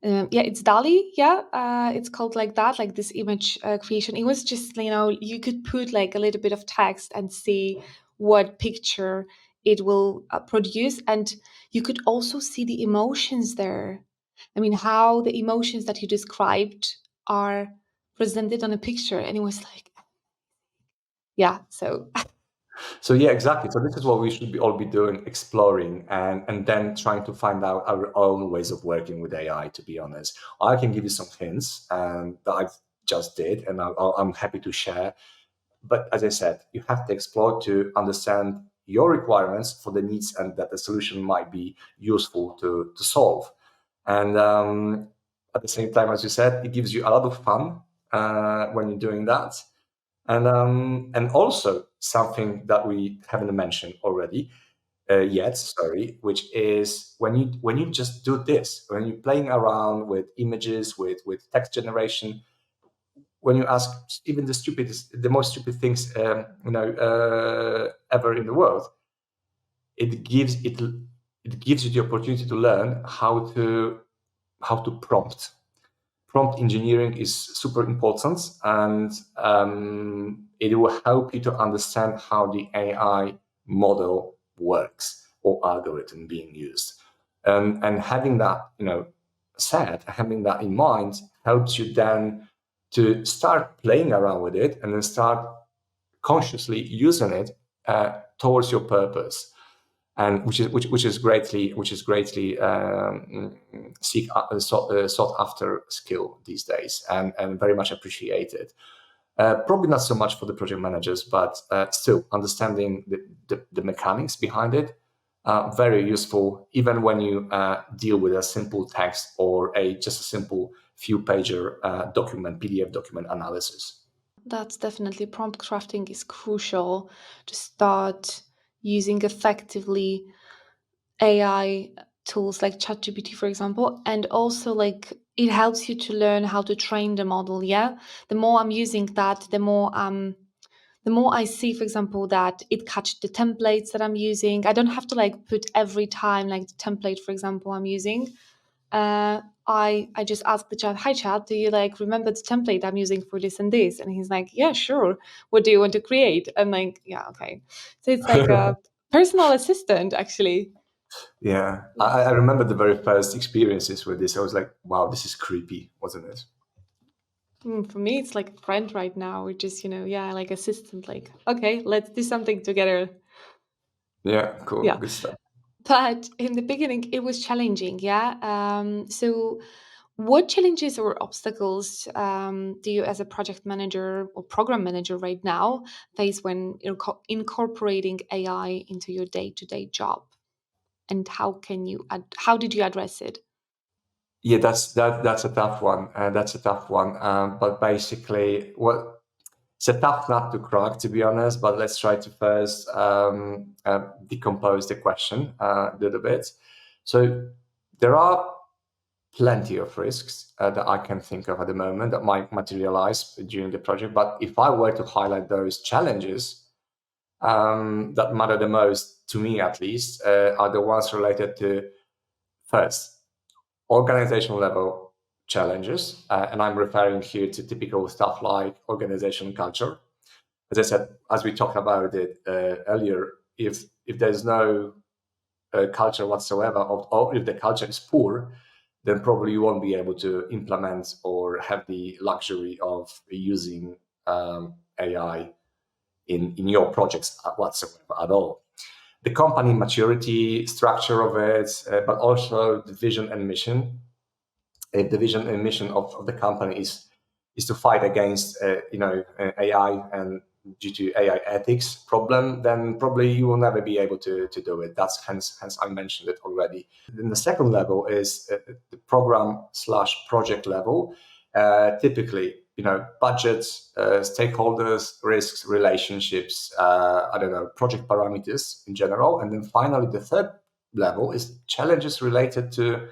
it's Dali. Yeah, it's called like that, like this image creation. It was just you could put like a little bit of text and see what picture it will produce, and you could also see the emotions there. I mean, how the emotions that you described are presented on a picture, and it was like, yeah. So So yeah, exactly. So this is what we should be all be doing, exploring, and then trying to find out our own ways of working with AI. To be honest, I can give you some hints that I've just did, and I'm happy to share. But as I said, you have to explore to understand your requirements for the needs and that the solution might be useful to solve. And at the same time, as you said, it gives you a lot of fun when you're doing that. And also something that we haven't mentioned already yet, sorry, which is when you just do this, when you're playing around with images, with text generation, when you ask even the most stupid things ever in the world, it gives you the opportunity to learn how to prompt. Prompt engineering is super important, and it will help you to understand how the AI model works or algorithm being used. And having that, having that in mind helps you then to start playing around with it and then start consciously using it towards your purpose, and which is greatly sought after skill these days, and very much appreciated. Probably not so much for the project managers, but still understanding the mechanics behind it, very useful, even when you deal with a simple text or just a simple few pager PDF document analysis. that's definitely, prompt crafting is crucial to start using effectively AI tools like ChatGPT, for example, and also like it helps you to learn how to train the model. Yeah, the more I'm using that, the more I see, for example, that it catches the templates that I'm using. I don't have to like put every time like the template, for example, I'm using. I just asked the chat, "Hi chat, do you like remember the template I'm using for this and this?" And he's like, "Yeah, sure. What do you want to create?" I'm like, "Yeah, okay." So it's like a personal assistant, actually. Yeah, I remember the very first experiences with this. I was like, wow, this is creepy, wasn't it? For me, it's like a friend right now, which is, yeah, like assistant, like, okay, let's do something together. Yeah, cool, Yeah. good stuff. But in the beginning, it was challenging. Yeah. So, what challenges or obstacles do you, as a project manager or program manager right now, face when you're incorporating AI into your day-to-day job? And how did you address it? Yeah, that's a tough one. That's a tough one. But basically, what it's a tough nut to crack, to be honest. But let's try to first decompose the question a little bit. So there are plenty of risks that I can think of at the moment that might materialize during the project. But if I were to highlight those challenges that matter the most, to me at least, are the ones related to, first, organizational level challenges. And I'm referring here to typical stuff like organizational culture. As I said, as we talked about it earlier, if there's no culture whatsoever, or if the culture is poor, then probably you won't be able to implement or have the luxury of using AI in your projects whatsoever at all. The company maturity, structure of it, but also the vision and mission. If the vision and mission of the company is to fight against AI, and due to AI ethics problem, then probably you will never be able to do it. That's hence I mentioned it already. Then the second level is the program/project level. Typically, budgets, stakeholders, risks, relationships, I don't know, project parameters in general. And then finally, the third level is challenges related to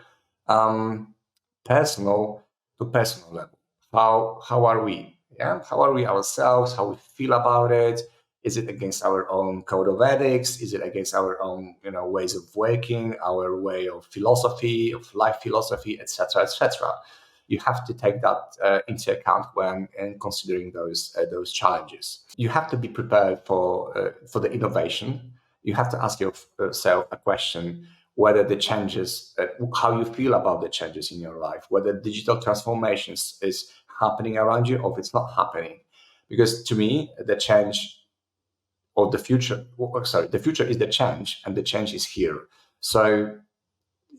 personal to personal level. How are we? Yeah, how are we ourselves? How we feel about it? Is it against our own code of ethics? Is it against our own ways of working, our way of philosophy, of life philosophy, etc., etc.? You have to take that into account when considering those challenges. You have to be prepared for the innovation. You have to ask yourself a question whether the changes, how you feel about the changes in your life, whether digital transformations is happening around you or if it's not happening. Because to me, the change or the future, the future is the change, and the change is here. So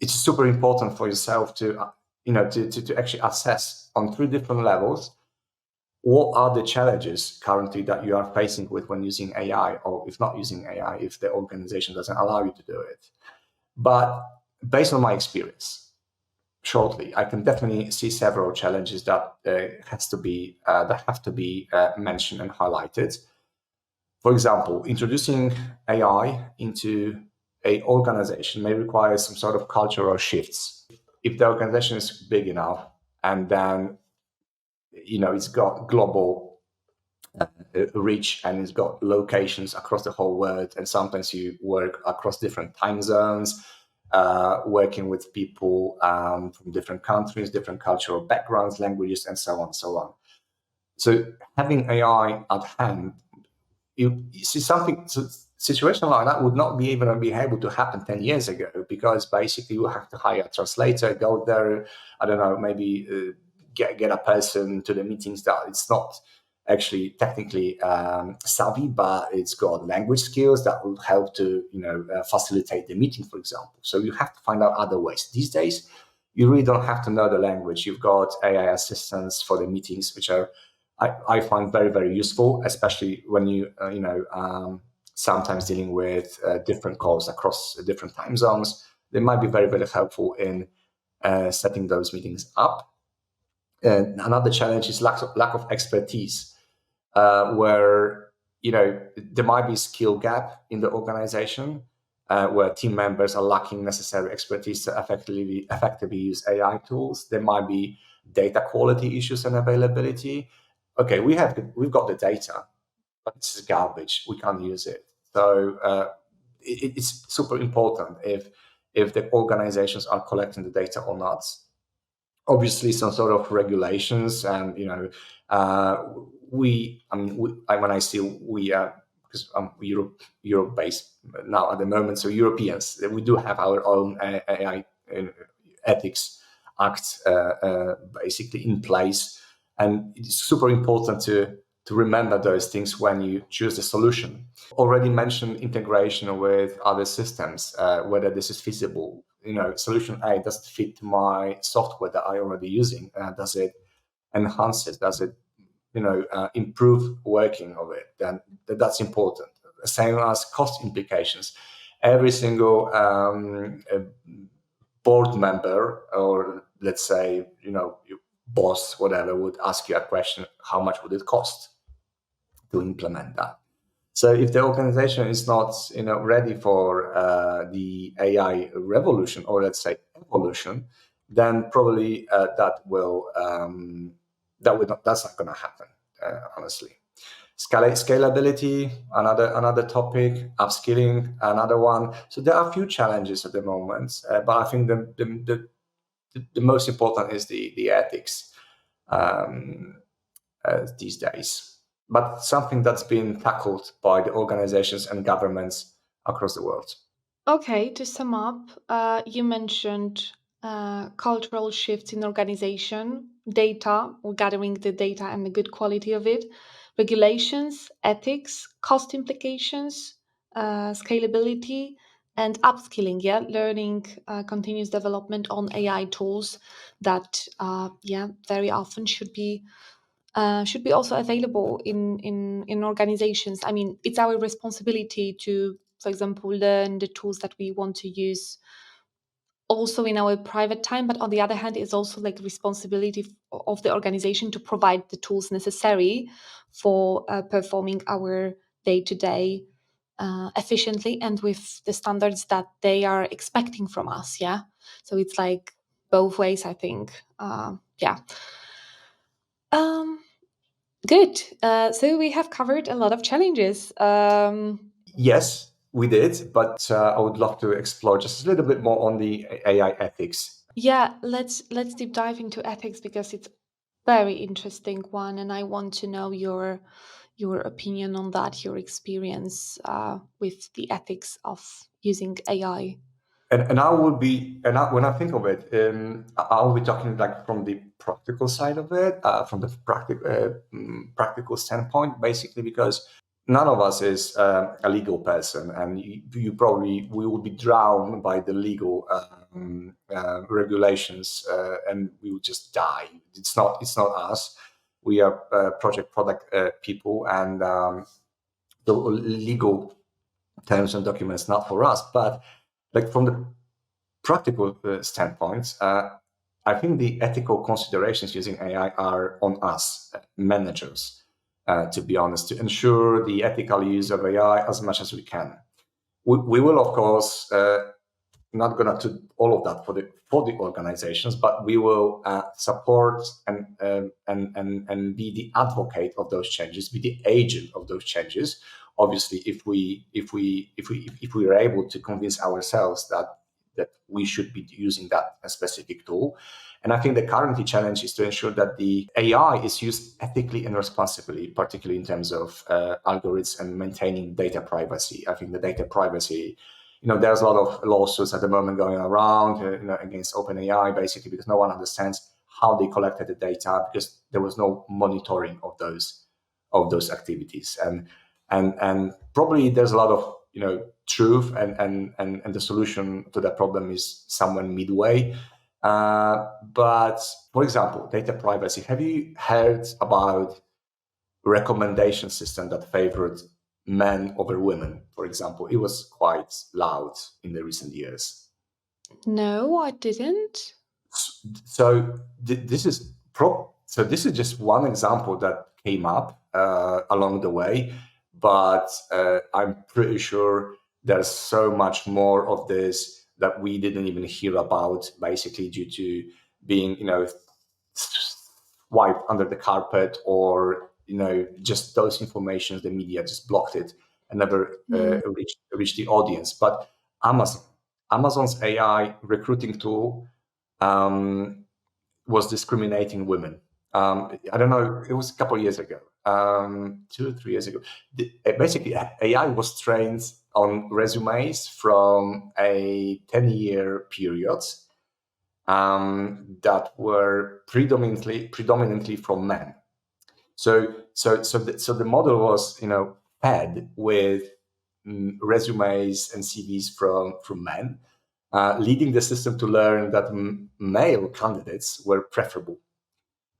it's super important for yourself to, to actually assess on 3 different levels what are the challenges currently that you are facing with when using AI, or if not using AI, if the organization doesn't allow you to do it. But based on my experience, shortly, I can definitely see several challenges that have to be mentioned and highlighted. For example, introducing AI into a organization may require some sort of cultural shifts. If the organization is big enough, and then it's got global reach, and it's got locations across the whole world, and sometimes you work across different time zones, working with people from different countries, different cultural backgrounds, languages, and so on and so on. So having AI at hand, you see something. So situation like that would not be even be able to happen 10 years ago, because basically you have to hire a translator, go there, I don't know, maybe get a person to the meetings that it's not actually technically savvy, but it's got language skills that will help to facilitate the meeting, for example. So you have to find out other ways. These days, you really don't have to know the language. You've got AI assistants for the meetings, which are I find very, very useful, especially when you sometimes dealing with different calls across different time zones. They might be very, very helpful in setting those meetings up. And another challenge is lack of expertise, where there might be skill gap in the organization, where team members are lacking necessary expertise to effectively use AI tools. There might be data quality issues and availability. Okay, we've got the data, but this is garbage. We can't use it. So it's super important. if the organizations are collecting the data or not. Obviously, some sort of regulations, and when I say we are, because I'm Europe based now at the moment, so Europeans, we do have our own AI ethics act basically in place, and it's super important to remember those things when you choose a solution. Already mentioned integration with other systems, whether this is feasible. Solution A doesn't fit my software that I already using. Does it enhance it? Does it, improve working of it? Then that's important. Same as cost implications. Every single board member, or let's say, your boss, whatever, would ask you a question: how much would it cost to implement that? So if the organization is not, ready for the AI revolution, or let's say evolution, then probably that's not going to happen, honestly. Scalability, another topic. Upskilling, another one. So there are a few challenges at the moment, but I think the most important is the ethics these days. But something that's been tackled by the organizations and governments across the world. Okay, to sum up, you mentioned cultural shifts in organization, data, or gathering the data and the good quality of it, regulations, ethics, cost implications, scalability, and upskilling. Yeah, learning, continuous development on AI tools that, very often should be also available in organizations. I mean, it's our responsibility to, for example, learn the tools that we want to use also in our private time, but on the other hand, it's also like responsibility of the organization to provide the tools necessary for performing our day to day efficiently and with the standards that they are expecting from us. Yeah, so it's like both ways, I think. Yeah. um Good. So we have covered a lot of challenges. Yes, we did, but I would love to explore just a little bit more on the AI ethics. Yeah, let's deep dive into ethics because it's very interesting one, and I want to know your opinion on that, your experience with the ethics of using AI. And I will be, when I think of it, I will be talking like from the practical side of it, from the practical standpoint, basically, because none of us is a legal person, and we will be drowned by the legal regulations, and we will just die. It's not us. We are product people, and the legal terms and documents not for us, but like from the practical standpoint, I think the ethical considerations using AI are on us, managers, to be honest, to ensure the ethical use of AI as much as we can. We will, of course, not going to do all of that for the organizations, but we will support and be the advocate of those changes, be the agent of those changes. Obviously, if we are able to convince ourselves that we should be using that specific tool. And I think the current challenge is to ensure that the AI is used ethically and responsibly, particularly in terms of algorithms and maintaining data privacy. I think the data privacy, there's a lot of lawsuits at the moment going around, against OpenAI, basically because no one understands how they collected the data, because there was no monitoring of those activities, and probably there's a lot of truth, and the solution to that problem is somewhere midway. But for example, data privacy. Have you heard about recommendation system that favored men over women, for example? It was quite loud in the recent years. No, I didn't. So this is just one example that came up along the way, but I'm pretty sure there's so much more of this that we didn't even hear about, basically due to being wiped under the carpet, or just those informations, the media just blocked it and never reached the audience. But Amazon, Amazon's AI recruiting tool was discriminating women. I don't know, it was a couple of years ago, 2 or 3 years ago. Basically, AI was trained on resumes from a 10-year period that were predominantly from men. So the model was, fed with resumes and CVs from men, leading the system to learn that male candidates were preferable.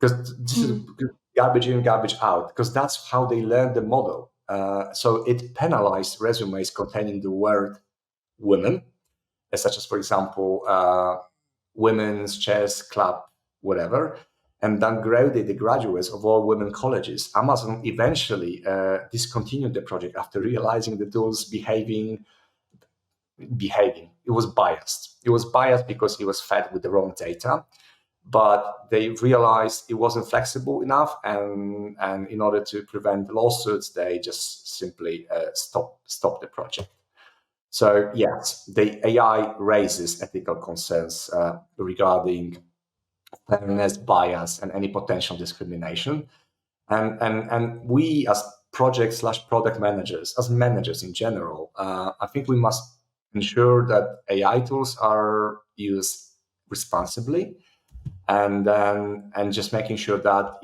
Because this is garbage in, garbage out, because that's how they learned the model. So it penalized resumes containing the word women, such as, for example, women's chess club, whatever, and downgraded the graduates of all women colleges. Amazon eventually discontinued the project after realizing the tool's behaving. It was biased. It was biased because it was fed with the wrong data, but they realized it wasn't flexible enough, and in order to prevent lawsuits, they just simply stopped the project. So yes, the AI raises ethical concerns regarding fairness, bias, and any potential discrimination. And we as project/product managers, as managers in general, I think we must ensure that AI tools are used responsibly, and just making sure that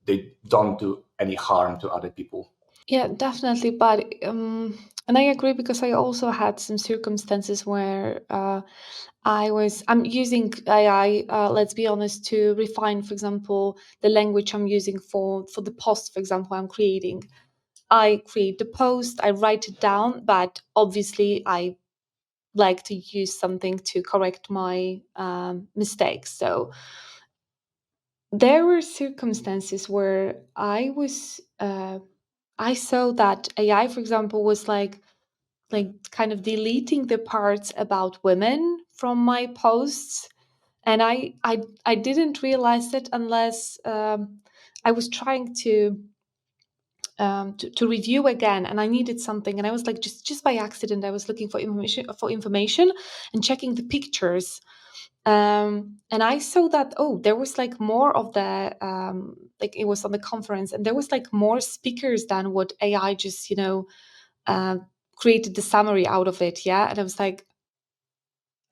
they don't do any harm to other people. Yeah, definitely. But and I agree, because I also had some circumstances where I'm using AI. Let's be honest, to refine, for example, the language I'm using for the post, for example, I'm creating. I create the post, I write it down, but obviously I like to use something to correct my mistakes. So there were circumstances where I saw that AI, for example, was like kind of deleting the parts about women from my posts, and I didn't realize it unless I was trying to review again, and I needed something, and I was like, just by accident, I was looking for information and checking the pictures, and I saw that, oh, there was like more of the like, it was on the conference, and there was like more speakers than what AI just uh, created the summary out of it. Yeah, and I was like,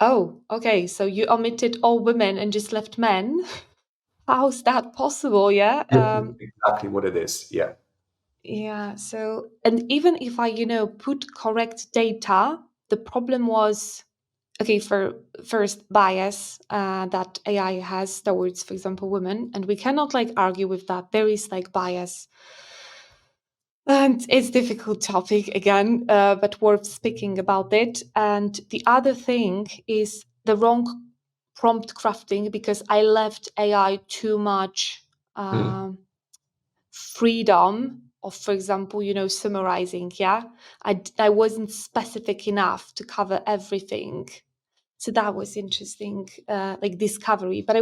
oh, okay, so you omitted all women and just left men. How's that possible? Yeah. This is exactly what it is. Yeah. Yeah. So, and even if I, put correct data, the problem was, okay, for first, bias that AI has towards, for example, women, and we cannot like argue with that. There is like bias, and it's difficult topic again, but worth speaking about it. And the other thing is the wrong prompt crafting, because I left AI too much freedom of, for example, summarizing. Yeah, I wasn't specific enough to cover everything. So that was interesting, like discovery. But I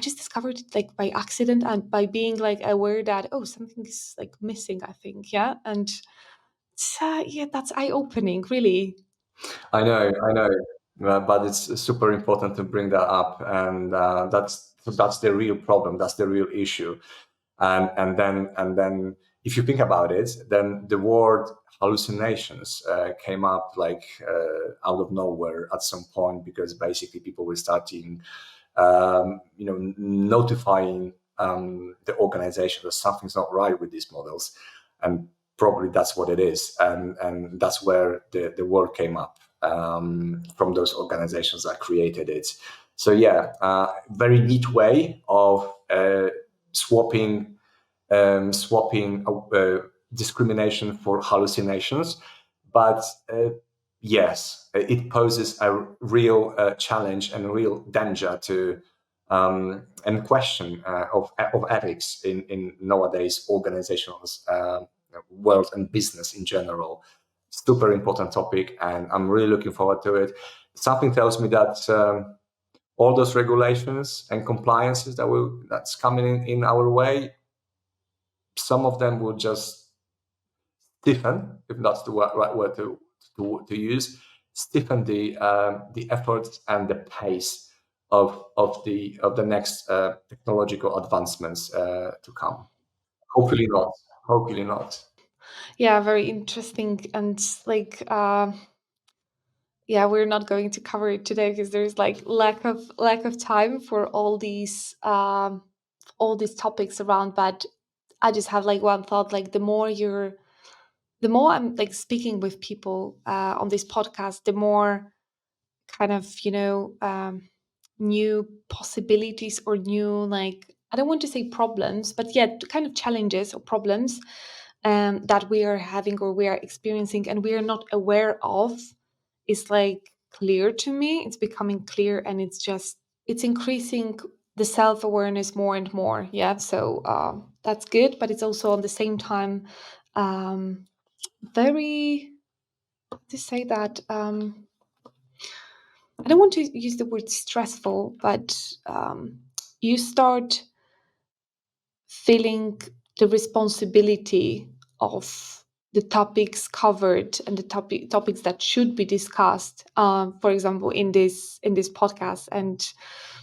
just discovered it like by accident, and by being like aware that, oh, something is like missing, I think. Yeah. And yeah, that's eye-opening, really. I know, but it's super important to bring that up, and that's the real problem. That's the real issue, and then if you think about it, then the word hallucinations came up like out of nowhere at some point, because basically people were starting, notifying the organization that something's not right with these models, and probably that's what it is, and that's where the word came up from those organizations that created it. So yeah, very neat way of swapping discrimination for hallucinations, but yes, it poses a real challenge and a real danger to and question of ethics in nowadays organizational world and business in general. Super important topic, and I'm really looking forward to it. Something tells me that all those regulations and compliances that's coming in our way, some of them will just stiffen, if that's the right word to use. stiffen the efforts and the pace of the next technological advancements to come. Hopefully not. Hopefully not. Yeah, very interesting. And like, yeah, we're not going to cover it today because there's like lack of time for all these topics around. But I just have like one thought: like the more I'm like speaking with people on this podcast, the more kind of new possibilities or new, like, I don't want to say problems, but yet kind of challenges or problems that we are having or we are experiencing and we are not aware of is like clear to me. It's becoming clear, and it's increasing the self-awareness more and more. Yeah, so that's good, but it's also on the same time very, to say that, I don't want to use the word stressful, but you start feeling the responsibility of the topics covered and the topics that should be discussed. For example, in this podcast, and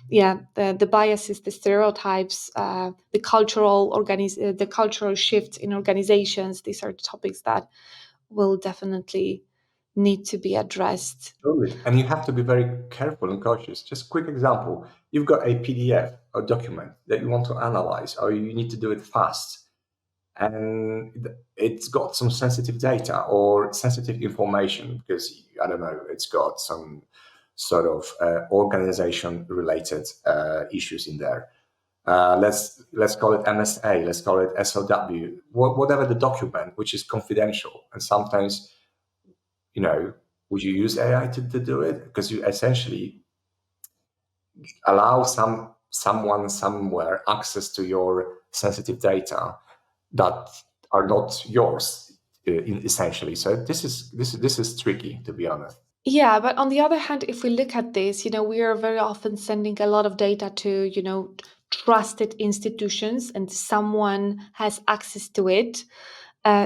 yeah, the biases, the stereotypes, the cultural shifts in organizations. These are the topics that will definitely need to be addressed. Totally. And you have to be very careful and cautious. Just quick example. You've got a PDF or document that you want to analyze, or you need to do it fast. And it's got some sensitive data or sensitive information because, I don't know, it's got some sort of organization related issues in there. Let's call it MSA, let's call it SOW, whatever the document which is confidential. And sometimes, would you use AI to do it? Because you essentially allow someone somewhere access to your sensitive data that are not yours, essentially. So this is tricky, to be honest. Yeah, but on the other hand, if we look at this, we are very often sending a lot of data to, trusted institutions, and someone has access to it.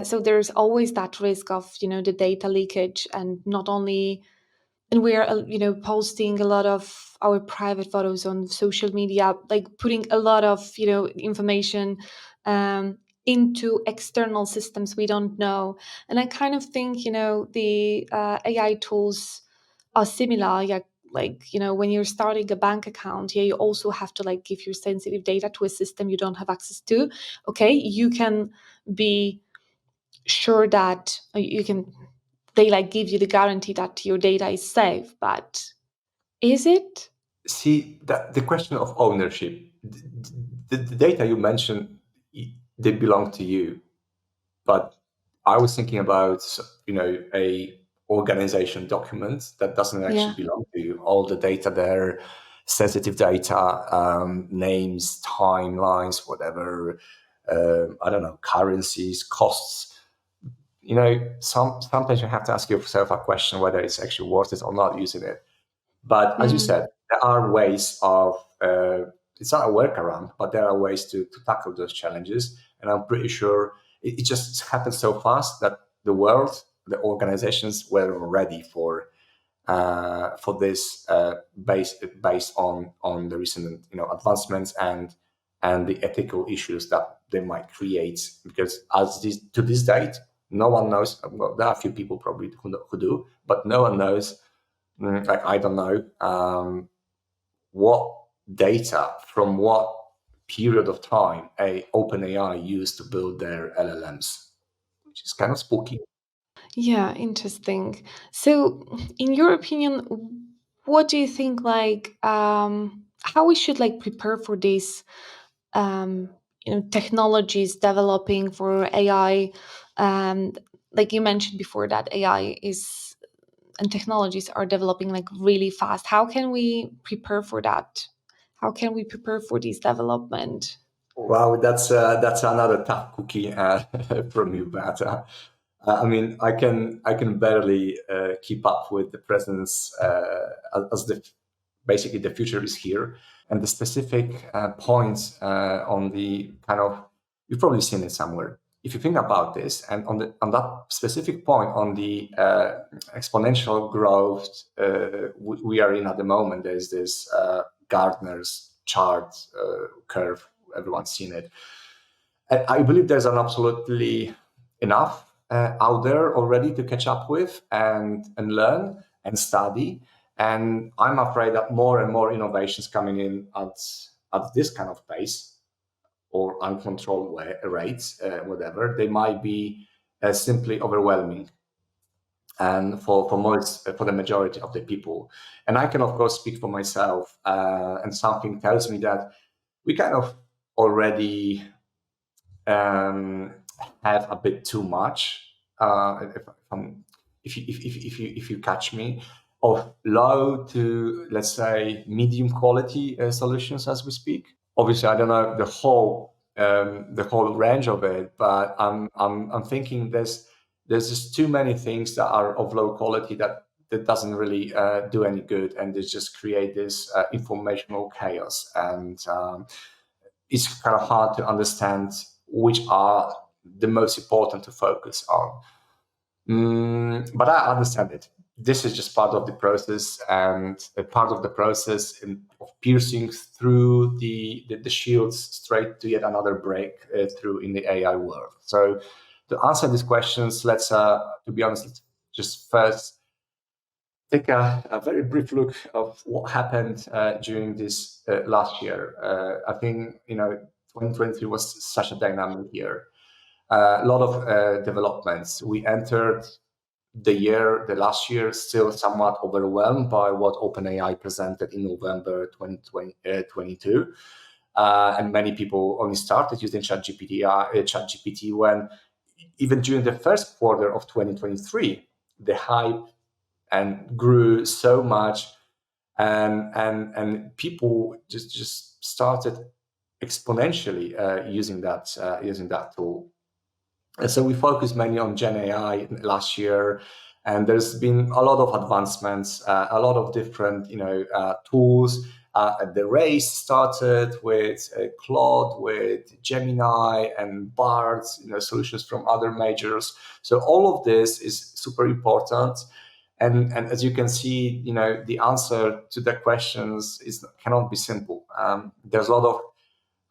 So there's always that risk of, the data leakage, and not only, and we are, posting a lot of our private photos on social media, like putting a lot of, information into external systems we don't know. And I kind of think, the AI tools are similar. Yeah, like, when you're starting a bank account, yeah, you also have to like give your sensitive data to a system you don't have access to. Okay, you can be sure that you can, they like give you the guarantee that your data is safe, but is it? See, that the question of ownership, the data you mentioned, they belong to you. But I was thinking about, a organization document that doesn't actually Yeah. belong to you. All the data there, sensitive data, names, timelines, whatever, I don't know, currencies, costs. Sometimes you have to ask yourself a question whether it's actually worth it or not using it. But as you Mm. said, there are ways of, it's not a workaround, but there are ways to tackle those challenges. And I'm pretty sure it just happened so fast that the world, the organizations were ready for this, based on the recent advancements and the ethical issues that they might create. Because to this date, no one knows. Well, there are a few people probably who do, but no one knows. Like, I don't know what data from what period of time a OpenAI used to build their LLMs, which is kind of spooky. Yeah, interesting. So, in your opinion, what do you think, like, how we should like prepare for these, um, technologies developing for AI? Um, like you mentioned before, that AI is and technologies are developing like really fast. How can we prepare for that? How can we prepare for this development? Wow, that's another tough cookie from you, Beata. I mean, I can barely keep up with the presence, as basically the future is here, and the specific points on the kind of, you've probably seen it somewhere. if you think about this, and on that specific point, on the exponential growth we are in at the moment, there's this Gardner's chart curve. Everyone's seen it. I believe there's an absolutely enough out there already to catch up with and learn and study. And I'm afraid that more and more innovations coming in at this kind of pace or uncontrolled rates, whatever, they might be simply overwhelming. And for the majority of the people, and I can of course speak for myself, and something tells me that we kind of already have a bit too much. If you catch me, of low to, let's say, medium quality solutions as we speak. Obviously, I don't know the whole range of it, but I'm thinking there's just too many things that are of low quality that doesn't really do any good, and they just create this informational chaos, and it's kind of hard to understand which are the most important to focus on. But I understand it. This is just part of the process, and a part of the process of piercing through the shields straight to yet another break through in the AI world. So to answer these questions, let's, to be honest, let's just first take a very brief look of what happened during this last year. I think 2023 was such a dynamic year. A lot of developments. We entered the last year, still somewhat overwhelmed by what OpenAI presented in November 2022. And many people only started using ChatGPT when, even during the first quarter of 2023, the hype and grew so much, and people just started exponentially using that tool. And so we focused mainly on Gen AI last year, and there's been a lot of advancements, a lot of different tools. The race started with Claude, with Gemini, and Bard, solutions from other majors. So all of this is super important. And as you can see, the answer to the questions cannot be simple. There's a lot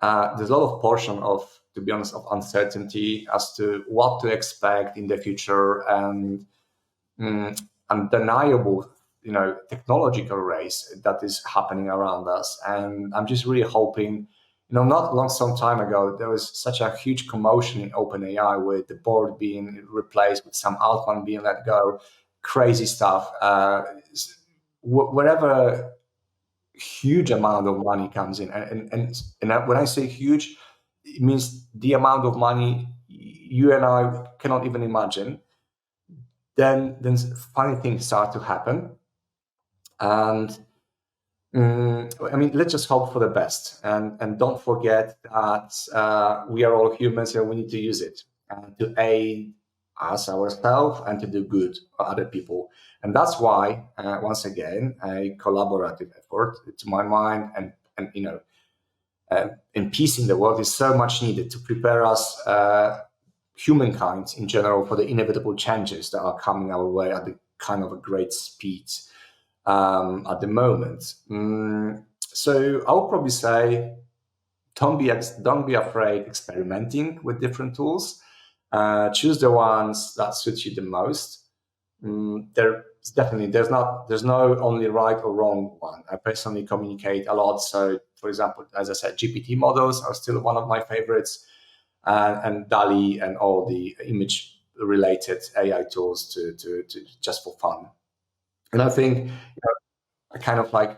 of portion of, to be honest, of uncertainty as to what to expect in the future, and undeniable, technological race that is happening around us. And I'm just really hoping, some time ago, there was such a huge commotion in OpenAI with the board being replaced with some Altman being let go, crazy stuff. Wherever huge amount of money comes in, and when I say huge, it means the amount of money you and I cannot even imagine, then funny things start to happen. And let's just hope for the best, and don't forget that we are all humans, and we need to use it to aid us ourselves and to do good for other people. And that's why, once again, a collaborative effort, to my mind, and peace in the world is so much needed to prepare us, humankind in general, for the inevitable changes that are coming our way at the kind of a great speed at the moment. So I would probably say, don't be afraid experimenting with different tools. Choose the ones that suit you the most. There's no only right or wrong one. I personally communicate a lot. So, for example, as I said, GPT models are still one of my favorites, and DALL-E and all the image related AI tools to just for fun. And I think I kind of like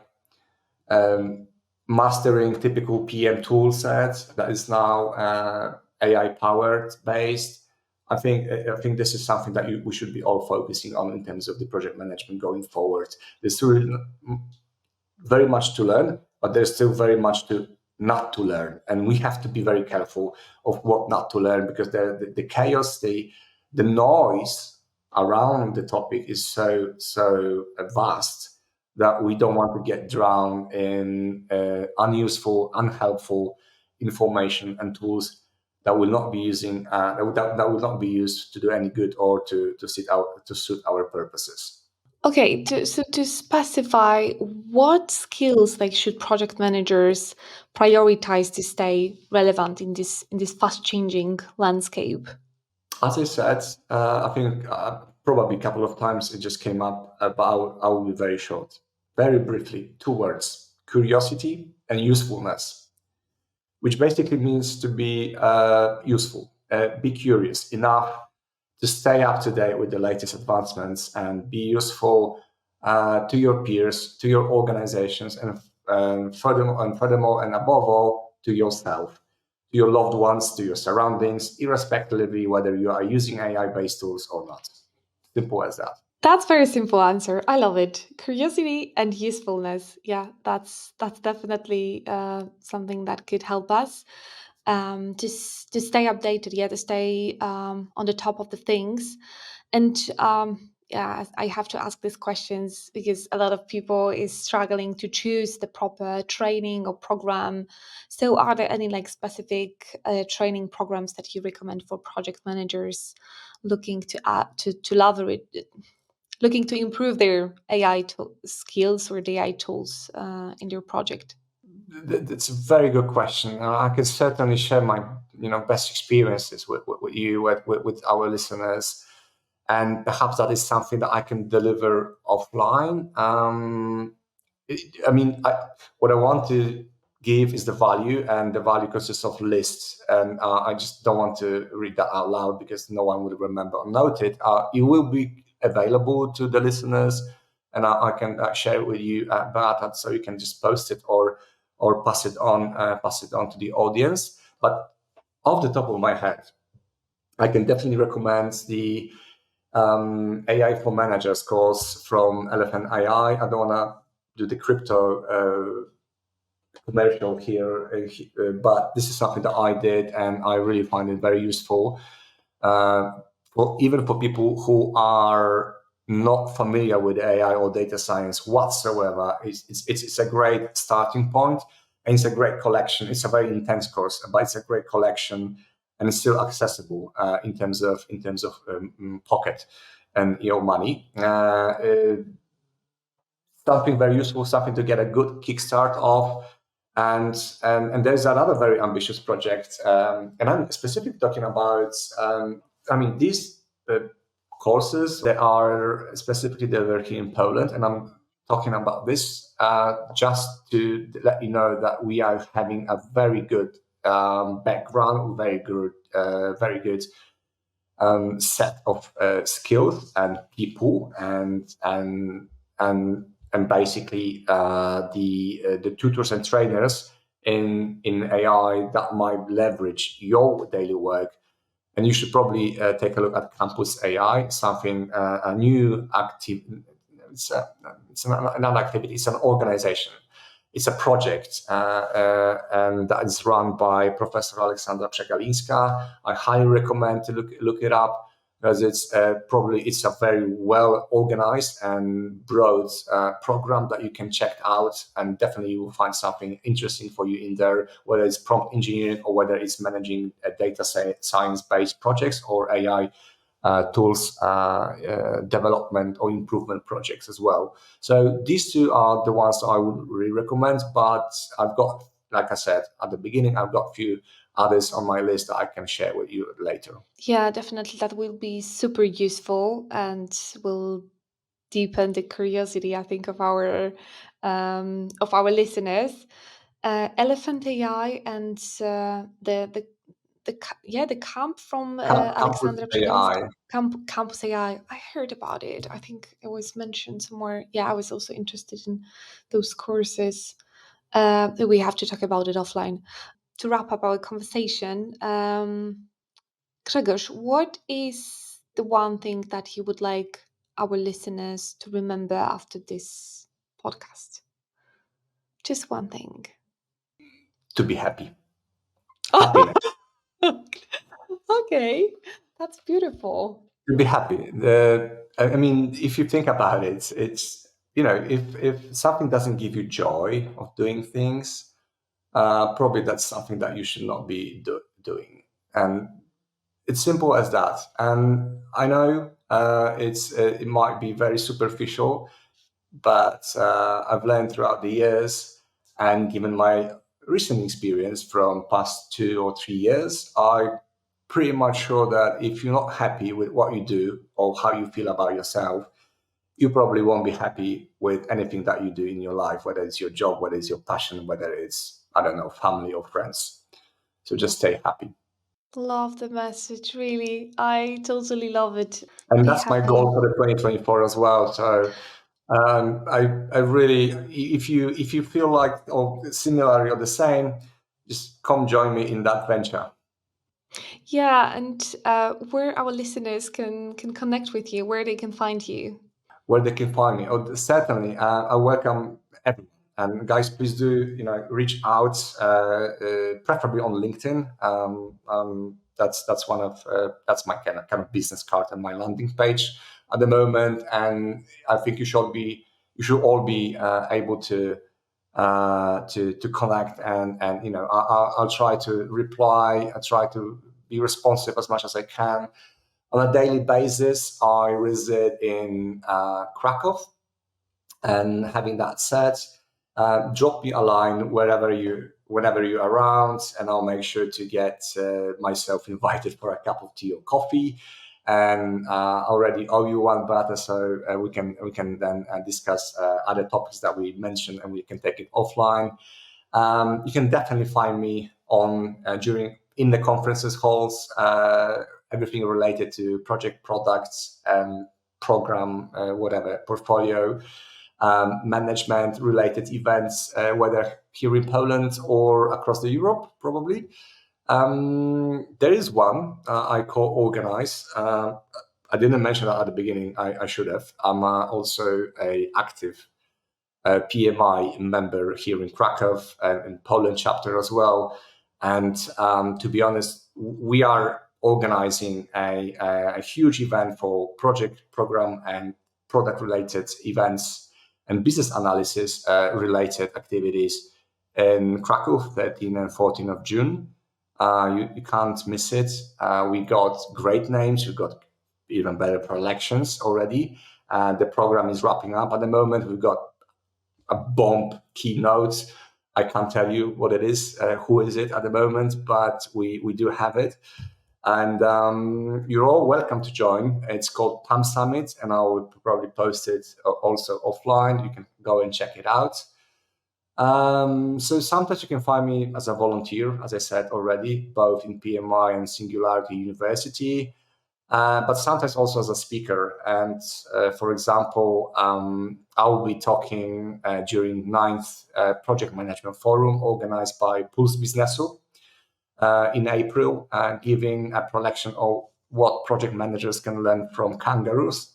mastering typical PM tool set that is now AI powered based. I think this is something that we should be all focusing on in terms of the project management going forward. There's still very much to learn, but there's still very much not to learn, and we have to be very careful of what not to learn, because the chaos, the noise around the topic is so vast that we don't want to get drowned in unuseful, unhelpful information and tools that will not be using that will not be used to do any good or to suit our purposes. Okay, to specify what skills like should project managers prioritize to stay relevant in this fast changing landscape? As I said, I think probably a couple of times it just came up, but I will be very short. Very briefly, two words: curiosity and usefulness, which basically means to be useful, be curious enough to stay up to date with the latest advancements and be useful to your peers, to your organizations, and furthermore, and above all, to yourself, to your loved ones, to your surroundings, irrespectively whether you are using AI-based tools or not. Simple as that. That's very simple answer. I love it. Curiosity and usefulness. Yeah, that's definitely something that could help us to stay updated. Yeah, to stay on the top of the things. And yeah, I have to ask these questions because a lot of people is struggling to choose the proper training or program. So, are there any like specific training programs that you recommend for project managers looking to add to leverage? Looking to improve their skills or the AI tools in their project? That's a very good question. I can certainly share my best experiences with you, with our listeners, and perhaps that is something that I can deliver offline. What I want to give is the value, and the value consists of lists. And I just don't want to read that out loud because no one will remember or note it. It will be available to the listeners, and I can share it with you at beata, so you can just post it or pass it on to the audience. But off the top of my head, I can definitely recommend the AI for Managers course from Elephant AI. I don't want to do the crypto commercial here, but this is something that I did, and I really find it very useful. Even for people who are not familiar with AI or data science whatsoever, it's a great starting point, and it's a great collection. It's a very intense course, but it's a great collection, and it's still accessible in terms of pocket and your money. Something very useful, something to get a good kickstart of. And there's another very ambitious project, and I'm specifically talking about. These courses that are specifically developed here in Poland, and I'm talking about this just to let you know that we are having a very good background, very good set of skills and people, and basically the tutors and trainers in AI that might leverage your daily work. And you should probably take a look at Campus AI, something a new active. It's an activity. It's an organization. It's a project, and that is run by Professor Aleksandra Przegalińska. I highly recommend to look it up because it's a very well organized and broad program that you can check out, and definitely you will find something interesting for you in there, whether it's prompt engineering or whether it's managing data science based projects or AI tools development or improvement projects as well. So these two are the ones I would really recommend, but I've got, like I said at the beginning, I've got a few others on my list that I can share with you later. Yeah, definitely. That will be super useful and will deepen the curiosity, I think, of our listeners. Elephant AI and the camp from Campus Alexandra AI. Przegalińska. Campus AI. I heard about it. I think it was mentioned somewhere. Yeah, I was also interested in those courses. We have to talk about it offline. To wrap up our conversation, Grzegorz, what is the one thing that you would like our listeners to remember after this podcast? Just one thing. To be happy. Happiness. Okay, that's beautiful. To be happy. If you think about it, it's if something doesn't give you joy of doing things, probably that's something that you should not be doing. And it's simple as that. And I know it might be very superficial, but I've learned throughout the years, and given my recent experience from past 2 or 3 years, I'm pretty much sure that if you're not happy with what you do or how you feel about yourself, you probably won't be happy with anything that you do in your life, whether it's your job, whether it's your passion, whether it's, I don't know, family or friends. So just stay happy. Love the message, really. I totally love it. And Be that's my happy. goal for the 2024 as well. So I really, if you feel like or similar or the same, just come join me in that venture. Yeah, and where our listeners can connect with you, where they can find you. Where they can find me. Oh, certainly, I welcome everyone. And guys, please do reach out, preferably on LinkedIn. That's one of that's my kind of business card and my landing page at the moment. And I think you should all be able to connect, and I'll try to reply. I try to be responsive as much as I can. On a daily basis, I reside in Krakow, and having that said, drop me a line whenever you're around, and I'll make sure to get myself invited for a cup of tea or coffee. And I already owe you one, Beata, so we can then discuss other topics that we mentioned, and we can take it offline. You can definitely find me on during in the conferences halls, everything related to project, products, program, whatever, portfolio, management related events, whether here in Poland or across the Europe, probably. There is one I co-organize. I didn't mention that at the beginning. I should have. I'm also a active PMI member here in Krakow and in Poland chapter as well. And to be honest, we are organizing a huge event for project, program, and product related events and business analysis related activities in Krakow, 13 and 14 of June. You can't miss it. We got great names. We got even better collections already. The program is wrapping up at the moment. We've got a bomb keynote. I can't tell you what it is, who is it at the moment, but we do have it. And you're all welcome to join. It's called PAM Summit, and I will probably post it also offline. You can go and check it out. So sometimes you can find me as a volunteer, as I said already, both in PMI and Singularity University. But sometimes also as a speaker. And for example, I will be talking during 9th Project Management Forum organized by Pulse Biznesu in April, giving a collection of what project managers can learn from kangaroos.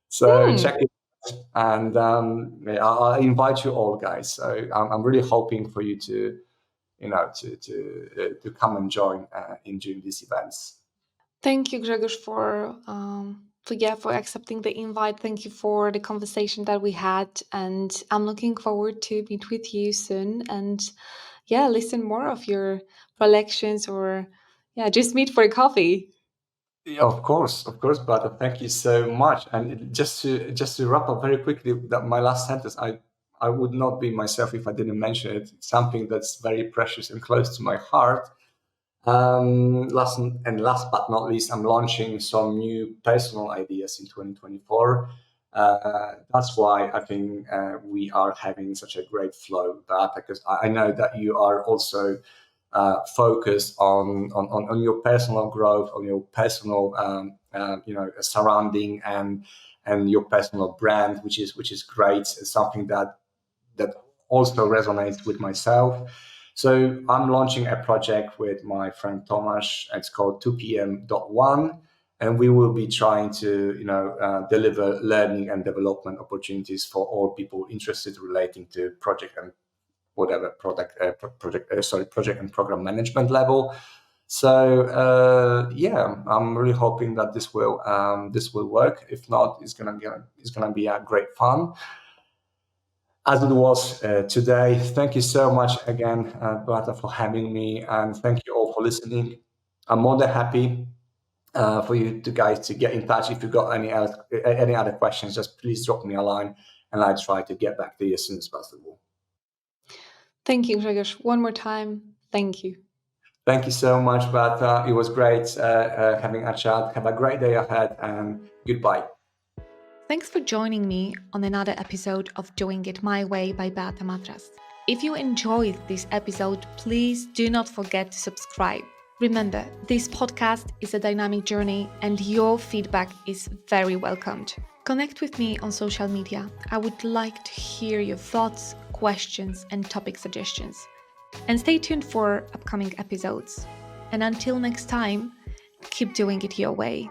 So check it out. And I invite you all, guys. So I'm really hoping for you to come and join during these events. Thank you, Grzegorz, for accepting the invite. Thank you for the conversation that we had, and I'm looking forward to meet with you soon. And yeah, listen more of your collections, or yeah, just meet for a coffee. Yeah, of course, but thank you so much. And just to wrap up very quickly, that my last sentence, I would not be myself if I didn't mention it. It's something that's very precious and close to my heart. Last but not least, I'm launching some new personal ideas in 2024. That's why I think we are having such a great flow. That because I know that you are also focused on your personal growth, on your personal surrounding and your personal brand, which is great. It's something that also resonates with myself. So I'm launching a project with my friend Tomasz. It's called 2pm.1, and we will be trying to deliver learning and development opportunities for all people interested relating to project and whatever project and program management level. So yeah, I'm really hoping that this will work. If not, it's gonna be a great fun, as it was today. Thank you so much again, Beata, for having me, and thank you all for listening. I'm more than happy for you guys to get in touch. If you've got any other questions, just please drop me a line and I'll try to get back to you as soon as possible. Thank you, Grzegorz. One more time, thank you. Thank you so much, Beata. It was great having a chat. Have a great day ahead, and goodbye. Thanks for joining me on another episode of Doing It My Way by Beata Matras. If you enjoyed this episode, please do not forget to subscribe. Remember, this podcast is a dynamic journey and your feedback is very welcomed. Connect with me on social media. I would like to hear your thoughts, questions, and topic suggestions. And stay tuned for upcoming episodes. And until next time, keep doing it your way.